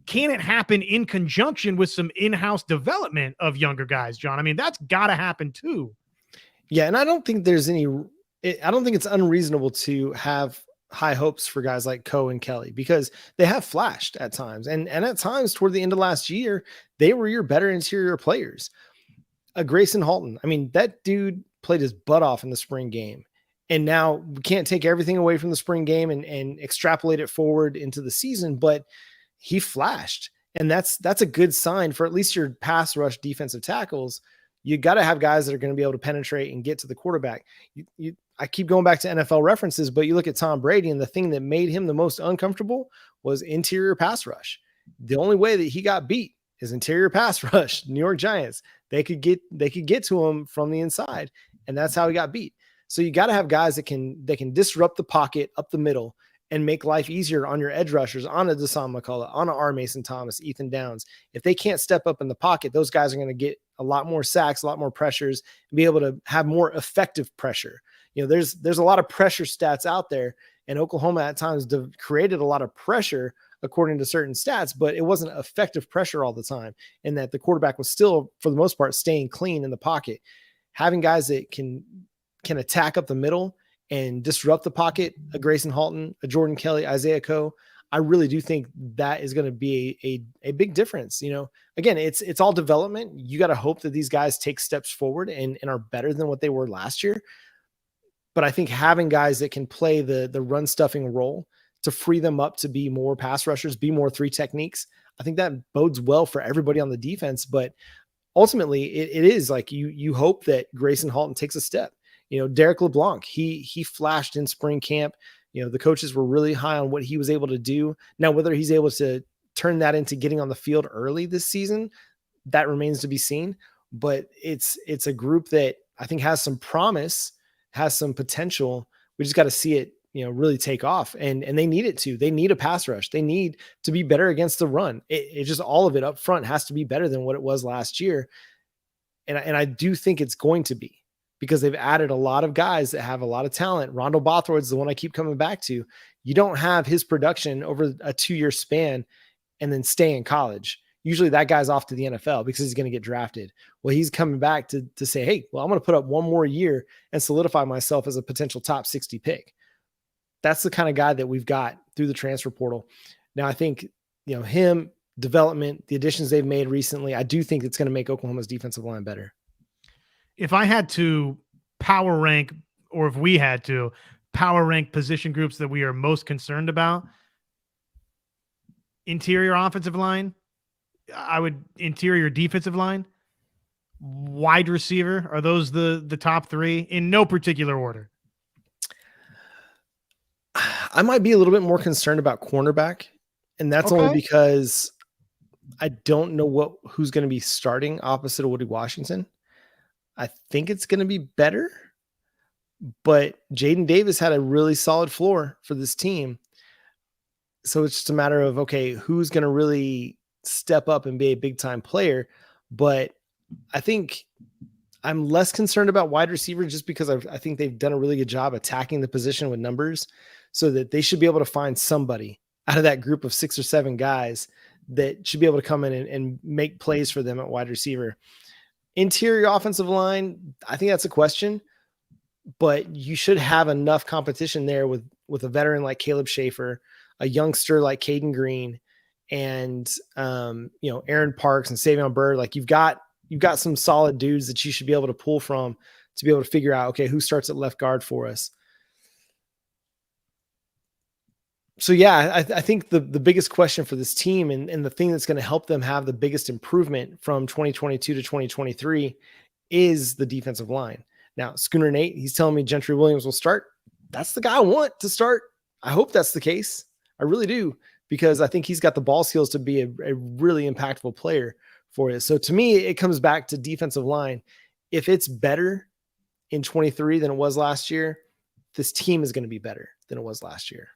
can it happen in conjunction with some in-house development of younger guys, John? I mean, that's got to happen too. Yeah, and I don't think it's unreasonable to have high hopes for guys like Coe and Kelly, because they have flashed at times. And at times toward the end of last year, they were your better interior players. Grayson Halton, I mean, that dude played his butt off in the spring game. And now we can't take everything away from the spring game and extrapolate it forward into the season, but he flashed. And that's a good sign for at least your pass rush defensive tackles. You got to have guys that are going to be able to penetrate and get to the quarterback. I keep going back to NFL references, but you look at Tom Brady, and the thing that made him the most uncomfortable was interior pass rush. The only way that he got beat is interior pass rush. New York Giants, they could get to him from the inside, and that's how he got beat. So you got to have guys that can disrupt the pocket up the middle and make life easier on your edge rushers, on a Deshaun McCullough, on a R. Mason Thomas, Ethan Downs. If they can't step up in the pocket, those guys are going to get a lot more sacks, a lot more pressures, and be able to have more effective pressure. There's a lot of pressure stats out there, and Oklahoma at times created a lot of pressure according to certain stats, but it wasn't effective pressure all the time, and that the quarterback was still, for the most part, staying clean in the pocket. Having guys that can attack up the middle and disrupt the pocket, a Grayson Halton, a Jordan Kelly, Isaiah Coe, I really do think that is going to be a big difference. Again, it's all development. You got to hope that these guys take steps forward and are better than what they were last year. But I think having guys that can play the run stuffing role to free them up to be more pass rushers, be more three techniques, I think that bodes well for everybody on the defense. But ultimately, it is like you hope that Grayson Halton takes a step. Derek LeBlanc, he flashed in spring camp. The coaches were really high on what he was able to do. Now, whether he's able to turn that into getting on the field early this season, that remains to be seen. But it's a group that I think has some promise, has some potential. We just got to see it, really take off. And they need it to. They need a pass rush. They need to be better against the run. It just, all of it up front has to be better than what it was last year. And I do think it's going to be, because they've added a lot of guys that have a lot of talent. Rondo Bothroyd's the one I keep coming back to. You don't have his production over a 2-year span and then stay in college. Usually that guy's off to the NFL because he's going to get drafted. Well, he's coming back to say, hey, well, I'm going to put up one more year and solidify myself as a potential top 60 pick. that's the kind of guy that we've got through the transfer portal. Now, I think, him, development, the additions they've made recently, I do think it's going to make Oklahoma's defensive line better. If I had to power rank, or if we had to power rank position groups that we are most concerned about, interior offensive line, interior defensive line, wide receiver, are those the top three in no particular order? I might be a little bit more concerned about cornerback, and that's only because I don't know who's going to be starting opposite of Woody Washington. I think it's going to be better, but Jaden Davis had a really solid floor for this team. So it's just a matter of, okay, who's going to really step up and be a big time player. But I think I'm less concerned about wide receiver just because I think they've done a really good job attacking the position with numbers, so that they should be able to find somebody out of that group of 6 or 7 guys that should be able to come in and make plays for them at wide receiver. Interior offensive line, I think that's a question, but you should have enough competition there with a veteran like Caleb Schaefer, a youngster like Caden Green, and Aaron Parks and Savion Byrd. Like you've got some solid dudes that you should be able to pull from to be able to figure out, okay, who starts at left guard for us. So yeah, I think the biggest question for this team and the thing that's going to help them have the biggest improvement from 2022 to 2023 is the defensive line. Now, Schooner Nate, he's telling me Gentry Williams will start. That's the guy I want to start. I hope that's the case. I really do, because I think he's got the ball skills to be a really impactful player for you. So to me, it comes back to defensive line. If it's better in 23 than it was last year, this team is going to be better than it was last year.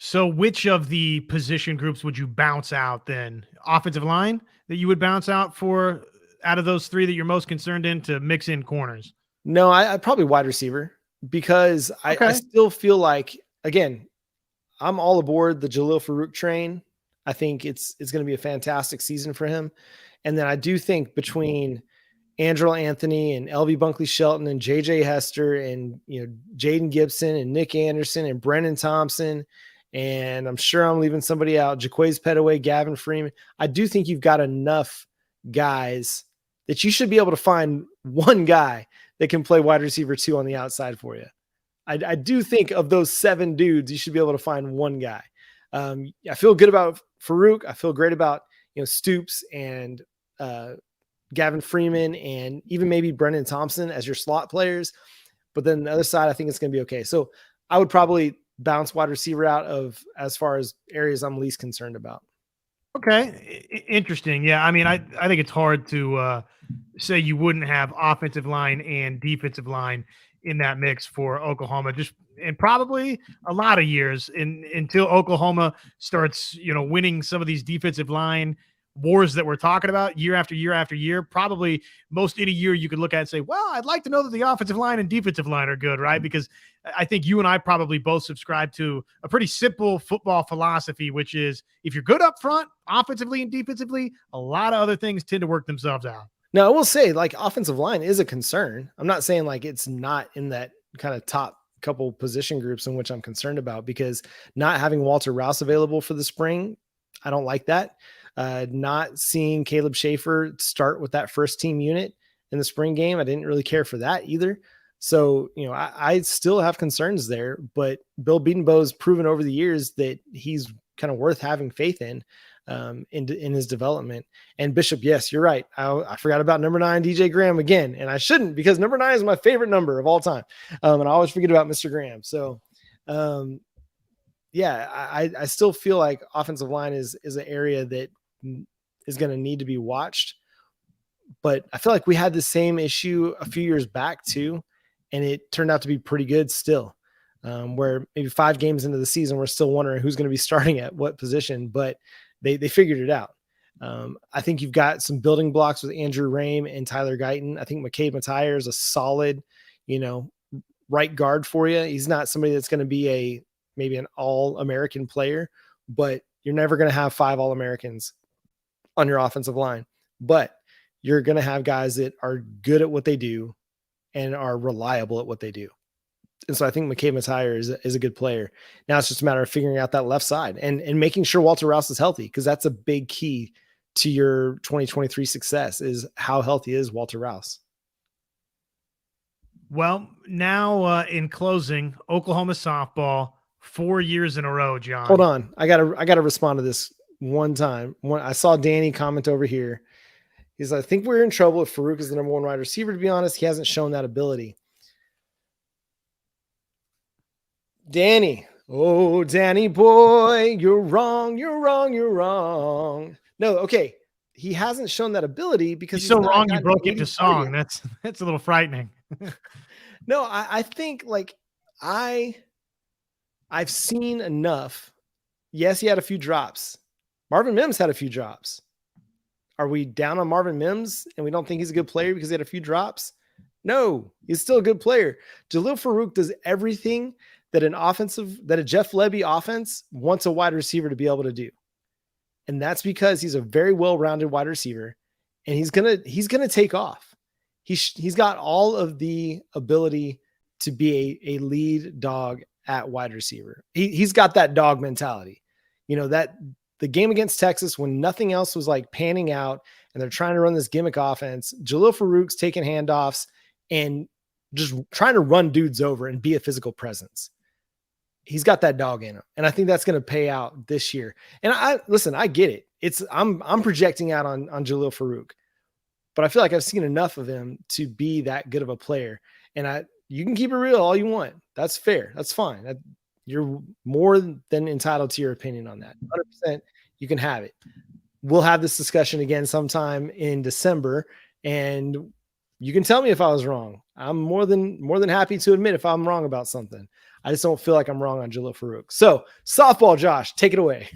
So which of the position groups would you bounce out then? Offensive line that you would bounce out for out of those three that you're most concerned in to mix in corners? No, I probably wide receiver, because I still feel like, again, I'm all aboard the Jalil Farouk train. I think it's going to be a fantastic season for him. And then I do think between Andrew Anthony and LV Bunkley Shelton and JJ Hester and, Jaden Gibson and Nick Anderson and Brennan Thompson, and I'm sure I'm leaving somebody out, Jaquaze Petaway, Gavin Freeman, I do think you've got enough guys that you should be able to find one guy that can play wide receiver 2 on the outside for you. I do think of those 7 dudes, you should be able to find one guy. I feel good about Farouk. I feel great about, Stoops and Gavin Freeman and even maybe Brennan Thompson as your slot players. But then the other side, I think it's going to be okay. So I would probably bounce wide receiver out of as far as areas I'm least concerned about. Okay. Interesting. Yeah. I mean, I think it's hard to say you wouldn't have offensive line and defensive line in that mix for Oklahoma, and probably a lot of years until Oklahoma starts, winning some of these defensive line wars that we're talking about year after year after year. Probably most any year you could look at and say, well, I'd like to know that the offensive line and defensive line are good, right? Because I think you and I probably both subscribe to a pretty simple football philosophy, which is if you're good up front, offensively and defensively, a lot of other things tend to work themselves out. Now, I will say, like, offensive line is a concern. I'm not saying like it's not in that kind of top couple position groups in which I'm concerned about, because not having Walter Rouse available for the spring, I don't like that. Not seeing Caleb Schaefer start with that first team unit in the spring game, I didn't really care for that either. So, I still have concerns there, but Bill Bedenbaugh's proven over the years that he's kind of worth having faith in his development. And Bishop, yes, you're right. I forgot about number 9, DJ Graham again, and I shouldn't, because number 9 is my favorite number of all time. And I always forget about Mr. Graham. So, I still feel like offensive line is an area that is going to need to be watched. But I feel like we had the same issue a few years back too, and it turned out to be pretty good still. Where maybe 5 games into the season, we're still wondering who's going to be starting at what position, but they figured it out. I think you've got some building blocks with Andrew Rame and Tyler Guyton. I think McCabe Mathier is a solid, right guard for you. He's not somebody that's going to be maybe an all-American player, but you're never going to have 5 All-Americans on your offensive line. But you're going to have guys that are good at what they do and are reliable at what they do. And so I think McKay Matire is a good player. Now it's just a matter of figuring out that left side and making sure Walter Rouse is healthy, because that's a big key to your 2023 success is how healthy is Walter Rouse. Well, now in closing, Oklahoma softball, 4 years in a row, John. Hold on. I gotta respond to this one time. I saw Danny comment over here. He's like, I think we're in trouble if Farouk is the number one wide receiver. To be honest, he hasn't shown that ability. Danny. Oh, Danny boy, you're wrong. You're wrong. You're wrong. No, okay. He hasn't shown that ability because he's so wrong you broke into song. That's a little frightening. No, I think like I've seen enough. Yes, he had a few drops. Marvin Mims had a few drops. Are we down on Marvin Mims and we don't think he's a good player because he had a few drops? No, he's still a good player. Jalil Farouk does everything that a Jeff Lebby offense wants a wide receiver to be able to do. And that's because he's a very well-rounded wide receiver, and he's gonna take off. He's got all of the ability to be a lead dog at wide receiver. He's got that dog mentality. You know, that the game against Texas when nothing else was like panning out and they're trying to run this gimmick offense, Jalil Farouk's taking handoffs and just trying to run dudes over and be a physical presence. He's got that dog in him. And I think that's going to pay out this year. And I get it. I'm projecting out on Jalil Farouk, but I feel like I've seen enough of him to be that good of a player. And you can keep it real all you want. That's fair. That's fine. You're more than entitled to your opinion on that. 100%. You can have it. We'll have this discussion again sometime in December, and you can tell me if I was wrong. I'm more than happy to admit if I'm wrong about something. I just don't feel like I'm wrong on Jalil Farouk. So softball, Josh, take it away.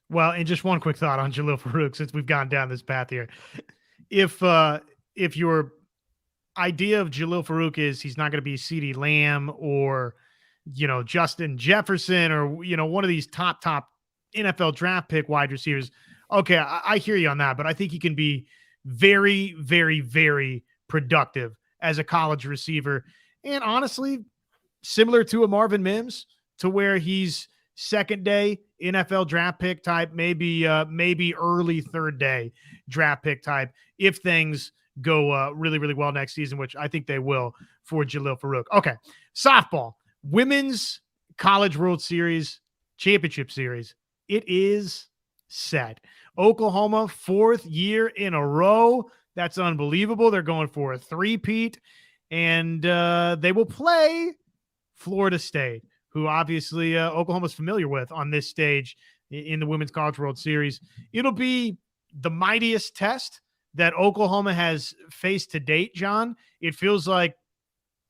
Well, and just one quick thought on Jalil Farouk, since we've gone down this path here. If your idea of Jalil Farouk is he's not going to be CeeDee Lamb or, Justin Jefferson or, one of these top NFL draft pick wide receivers. Okay. I hear you on that, but I think he can be very, very, very productive as a college receiver. And honestly, similar to a Marvin Mims, to where he's second day NFL draft pick type, maybe early third day draft pick type, if things go really, really well next season, which I think they will for Jalil Farouk. Okay. Softball, Women's College World Series Championship Series. It is set. Oklahoma, 4th year in a row. That's unbelievable. They're going for a three-peat, and they will play Florida State, who obviously Oklahoma's familiar with on this stage in the Women's College World Series. It'll be the mightiest test that Oklahoma has faced to date, John. It feels like,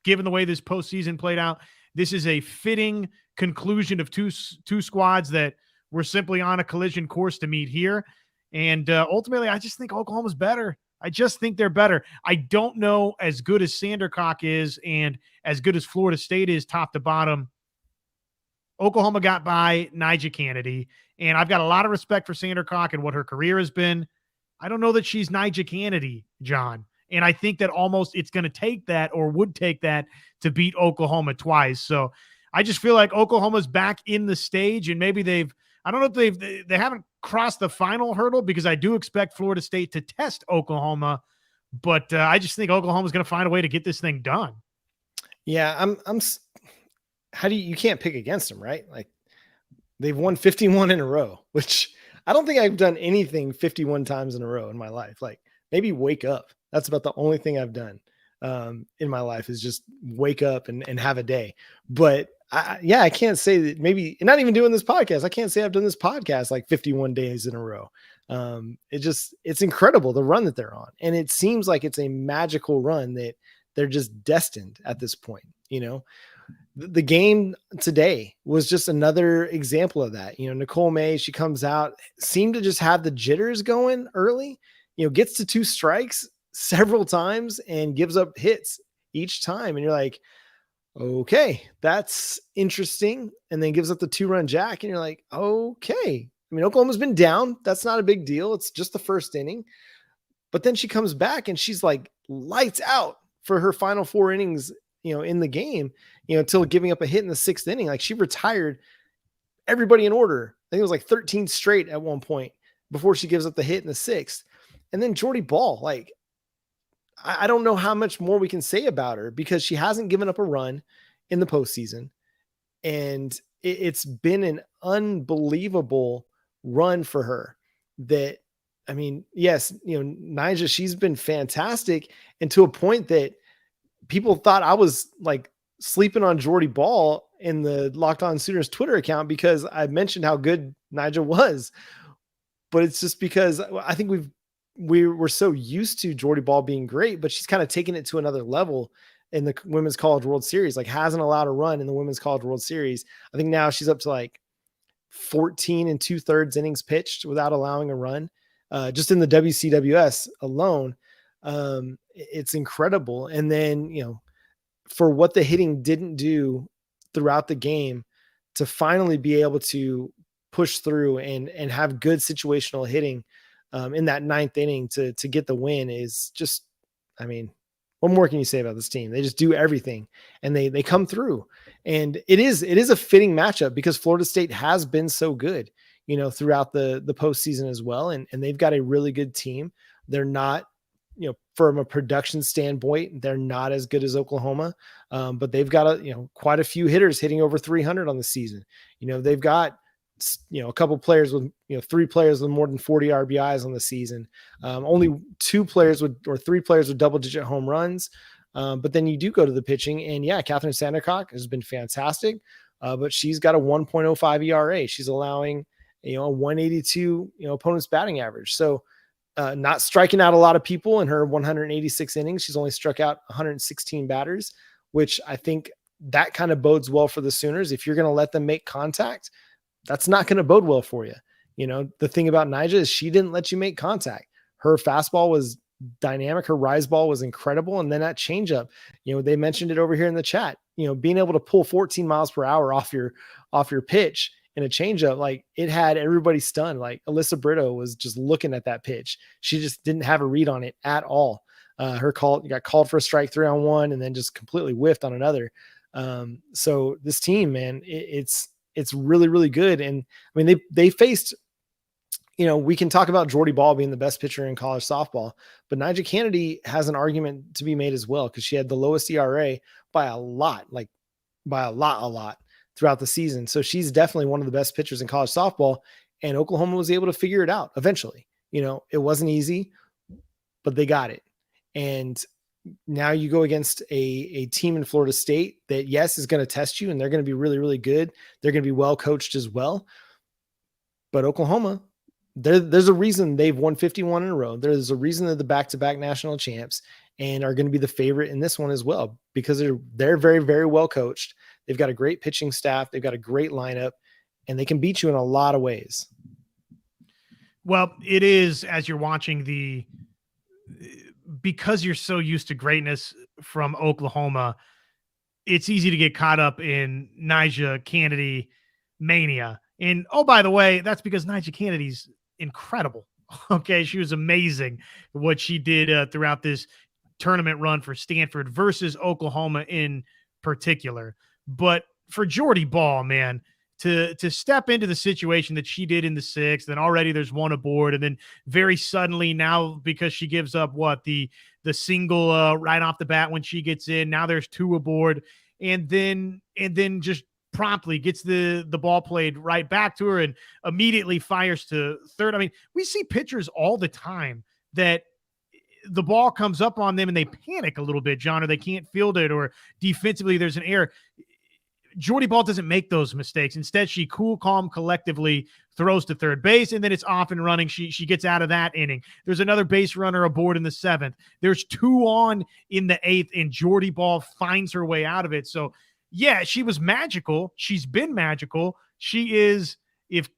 given the way this postseason played out, this is a fitting conclusion of two squads that were simply on a collision course to meet here. And ultimately, I just think Oklahoma's better. I just think they're better. I don't know, as good as Sandercock is and as good as Florida State is top to bottom, Oklahoma got by Nyjah Kennedy, and I've got a lot of respect for Sandercock and what her career has been. I don't know that she's Nyjah Kennedy, John. And I think that almost it's going to take that, or would take that, to beat Oklahoma twice. So I just feel like Oklahoma's back in the stage, and maybe they haven't crossed the final hurdle, because I do expect Florida State to test Oklahoma, but I just think Oklahoma's going to find a way to get this thing done. Yeah, you can't pick against them, right? Like, they've won 51 in a row, which I don't think I've done anything 51 times in a row in my life. Like, maybe wake up. That's about the only thing I've done in my life, is just wake up and have a day. But I can't say that, maybe not even doing this podcast. I can't say I've done this podcast like 51 days in a row. It's incredible, the run that they're on. And it seems like it's a magical run that they're just destined at this point. The game today was just another example of that. Nicole May, she comes out, seemed to just have the jitters going early, gets to 2 strikes several times and gives up hits each time. And you're like, okay, that's interesting. And then gives up the 2-run jack. And you're like, okay. I mean, Oklahoma's been down. That's not a big deal. It's just the first inning. But then she comes back and she's like lights out for her final 4 innings in the game, until giving up a hit in the 6th inning. Like, she retired everybody in order. I think it was like 13 straight at one point before she gives up the hit in the 6th. And then Jordy Ball, like, I don't know how much more we can say about her, because she hasn't given up a run in the postseason. And it's been an unbelievable run for her. That, I mean, yes, Nyjah, she's been fantastic, and to a point that people thought I was like sleeping on Jordy Ball in the Locked On Sooners Twitter account because I mentioned how good Nyjah was. But it's just because I think we were so used to Jordy Ball being great, but she's kind of taken it to another level in the Women's College World Series. Like, hasn't allowed a run in the Women's College World Series. I think now she's up to like 14 2/3 innings pitched without allowing a run, just in the WCWS alone. It's incredible. And then, for what the hitting didn't do throughout the game, to finally be able to push through and have good situational hitting in that 9th inning to get the win is just, I mean, what more can you say about this team? They just do everything, and they come through. And it is a fitting matchup because Florida State has been so good, throughout the postseason as well. And they've got a really good team. They're not, from a production standpoint, they're not as good as Oklahoma, but they've got quite a few hitters hitting over 300 on the season. They've got, a couple players with, 3 players with more than 40 RBIs on the season. Only 2 players or 3 players with double-digit home runs. But then you do go to the pitching, and Catherine Sandercock has been fantastic, but she's got a 1.05 ERA. She's allowing, a 182, opponent's batting average. So not striking out a lot of people in her 186 innings. She's only struck out 116 batters, which I think that kind of bodes well for the Sooners. If you're going to let them make contact, that's not going to bode well for you. The thing about Nyjah is she didn't let you make contact. Her fastball was dynamic. Her rise ball was incredible. And then that changeup, they mentioned it over here in the chat, being able to pull 14 miles per hour off your pitch in a changeup, like, it had everybody stunned. Like, Alyssa Brito was just looking at that pitch. She just didn't have a read on it at all. Her call got called for a strike 3 on 1 and then just completely whiffed on another. So this team, man, it's really, really good. And I mean, they faced, we can talk about Jordy Ball being the best pitcher in college softball, but Nyjah Kennedy has an argument to be made as well, because she had the lowest ERA by a lot throughout the season. So she's definitely one of the best pitchers in college softball, and Oklahoma was able to figure it out eventually. It wasn't easy, but they got it. And now you go against a team in Florida State that, yes, is going to test you, and they're going to be really, really good. They're going to be well coached as well. But Oklahoma, there's a reason they've won 51 in a row. There's a reason they're the back-to-back national champs and are going to be the favorite in this one as well, because they're very, very well coached. They've got a great pitching staff. They've got a great lineup, and they can beat you in a lot of ways. Well, it is, as you're watching because you're so used to greatness from Oklahoma, it's easy to get caught up in Nyjah Kennedy mania. And, oh, by the way, that's because Nyjah Kennedy's incredible. Okay. She was amazing what she did throughout this tournament run for Stanford versus Oklahoma in particular. But for Jordy Ball, man, to step into the situation that she did in the 6th, and already there's 1 aboard, and then very suddenly now, because she gives up the single right off the bat when she gets in, now there's 2 aboard, and then just promptly gets the ball played right back to her and immediately fires to third. I mean, we see pitchers all the time that the ball comes up on them and they panic a little bit, John, or they can't field it, or defensively there's an error. Jordy Ball doesn't make those mistakes. Instead, she cool, calm, collectively throws to third base, and then it's off and running. She gets out of that inning. There's another base runner aboard in the 7th. There's 2 on in the 8th, and Jordy Ball finds her way out of it. So, yeah, she was magical. She's been magical. She is, if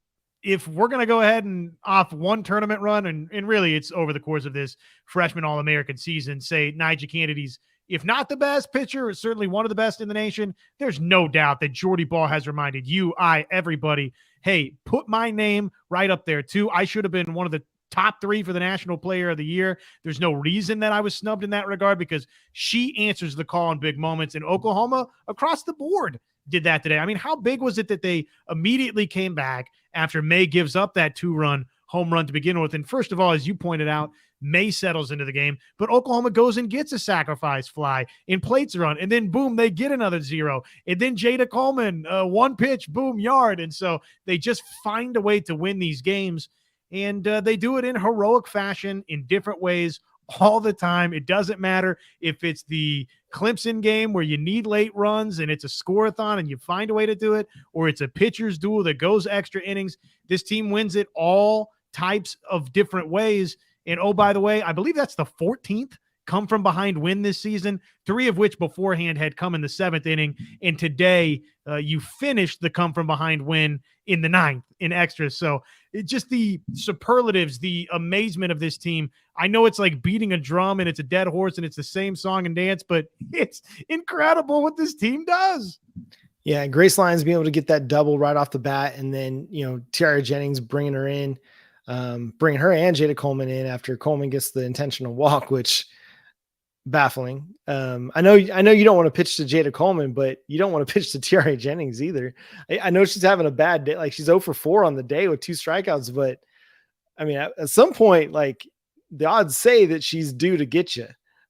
we're going to go ahead and off one tournament run, and really it's over the course of this freshman All-American season, say Nyjah Kennedy's, if not the best pitcher, it's certainly one of the best in the nation. There's no doubt that Jordy Ball has reminded you, everybody, hey, put my name right up there too. I should have been one of the top 3 for the National Player of the Year. There's no reason that I was snubbed in that regard because she answers the call in big moments. And Oklahoma, across the board, did that today. I mean, how big was it that they immediately came back after May gives up that 2-run home run to begin with? And first of all, as you pointed out, May settles into the game, but Oklahoma goes and gets a sacrifice fly in plates run, and then boom, they get another 0. And then Jada Coleman, 1 pitch, boom, yard. And so they just find a way to win these games, and they do it in heroic fashion in different ways all the time. It doesn't matter if it's the Clemson game where you need late runs and it's a score-a-thon and you find a way to do it, or it's a pitcher's duel that goes extra innings. This team wins it all types of different ways. And oh, by the way, I believe that's the 14th come from behind win this season, 3 of which beforehand had come in the 7th inning. And today you finished the come from behind win in the 9th in extras. So it just the superlatives, the amazement of this team. I know it's like beating a drum and it's a dead horse and it's the same song and dance, but it's incredible what this team does. Yeah. Grace Lyons being able to get that double right off the bat. And then, Tiara Jennings bringing her in. Bringing her and Jada Coleman in after Coleman gets the intentional walk, which baffling. I know you don't want to pitch to Jada Coleman, but you don't want to pitch to Tiara Jennings either. I know she's having a bad day. Like she's 0 for 4 on the day with 2 strikeouts, but I mean, at some point, like the odds say that she's due to get you.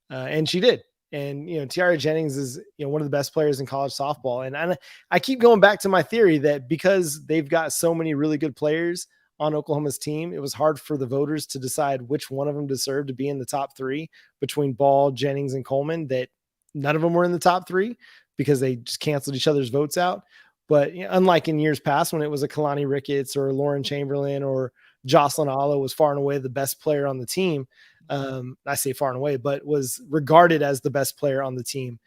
And she did. And, Tiara Jennings is, one of the best players in college softball. And I keep going back to my theory that because they've got so many really good players on Oklahoma's team, it was hard for the voters to decide which one of them deserved to be in the top 3 between Ball, Jennings, and Coleman, that none of them were in the top 3 because they just canceled each other's votes out. But unlike in years past when it was a Kalani Ricketts or Lauren Chamberlain or Jocelyn Allo was far and away the best player on the team. I say far and away, but was regarded as the best player on the team.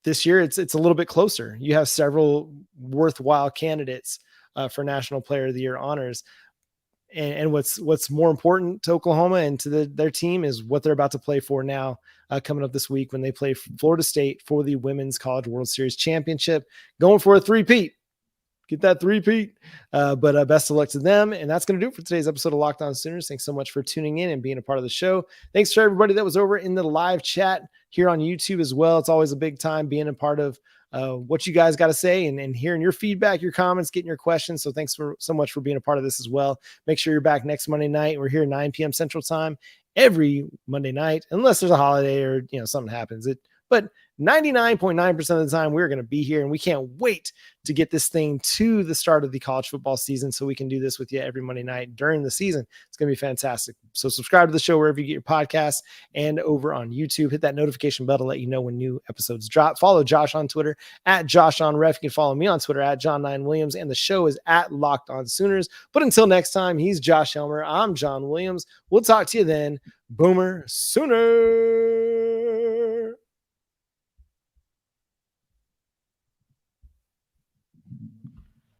This year, it's a little bit closer. You have several worthwhile candidates for National Player of the Year honors. And what's more important to Oklahoma and to their team is what they're about to play for now, coming up this week when they play Florida State for the Women's College World Series Championship, going for a 3-peat. Get that 3-peat. But best of luck to them. And that's going to do it for today's episode of Locked On Sooners. Thanks so much for tuning in and being a part of the show. Thanks for everybody that was over in the live chat here on YouTube as well. It's always a big time being a part of what you guys got to say and hearing your feedback, your comments, getting your questions. So thanks so much for being a part of this as well. Make sure you're back next Monday night. We're here 9 p.m. Central Time every Monday night, unless there's a holiday or something happens. But 99.9% of the time we're going to be here, and we can't wait to get this thing to the start of the college football season so we can do this with you every Monday night during the season. It's going to be fantastic. So subscribe to the show wherever you get your podcasts and over on YouTube. Hit that notification bell to let you know when new episodes drop. Follow Josh on Twitter at JoshOnRef. You can follow me on Twitter at John9Williams, and the show is at Locked On Sooners. But until next time, he's Josh Helmer. I'm John Williams. We'll talk to you then. Boomer Sooners.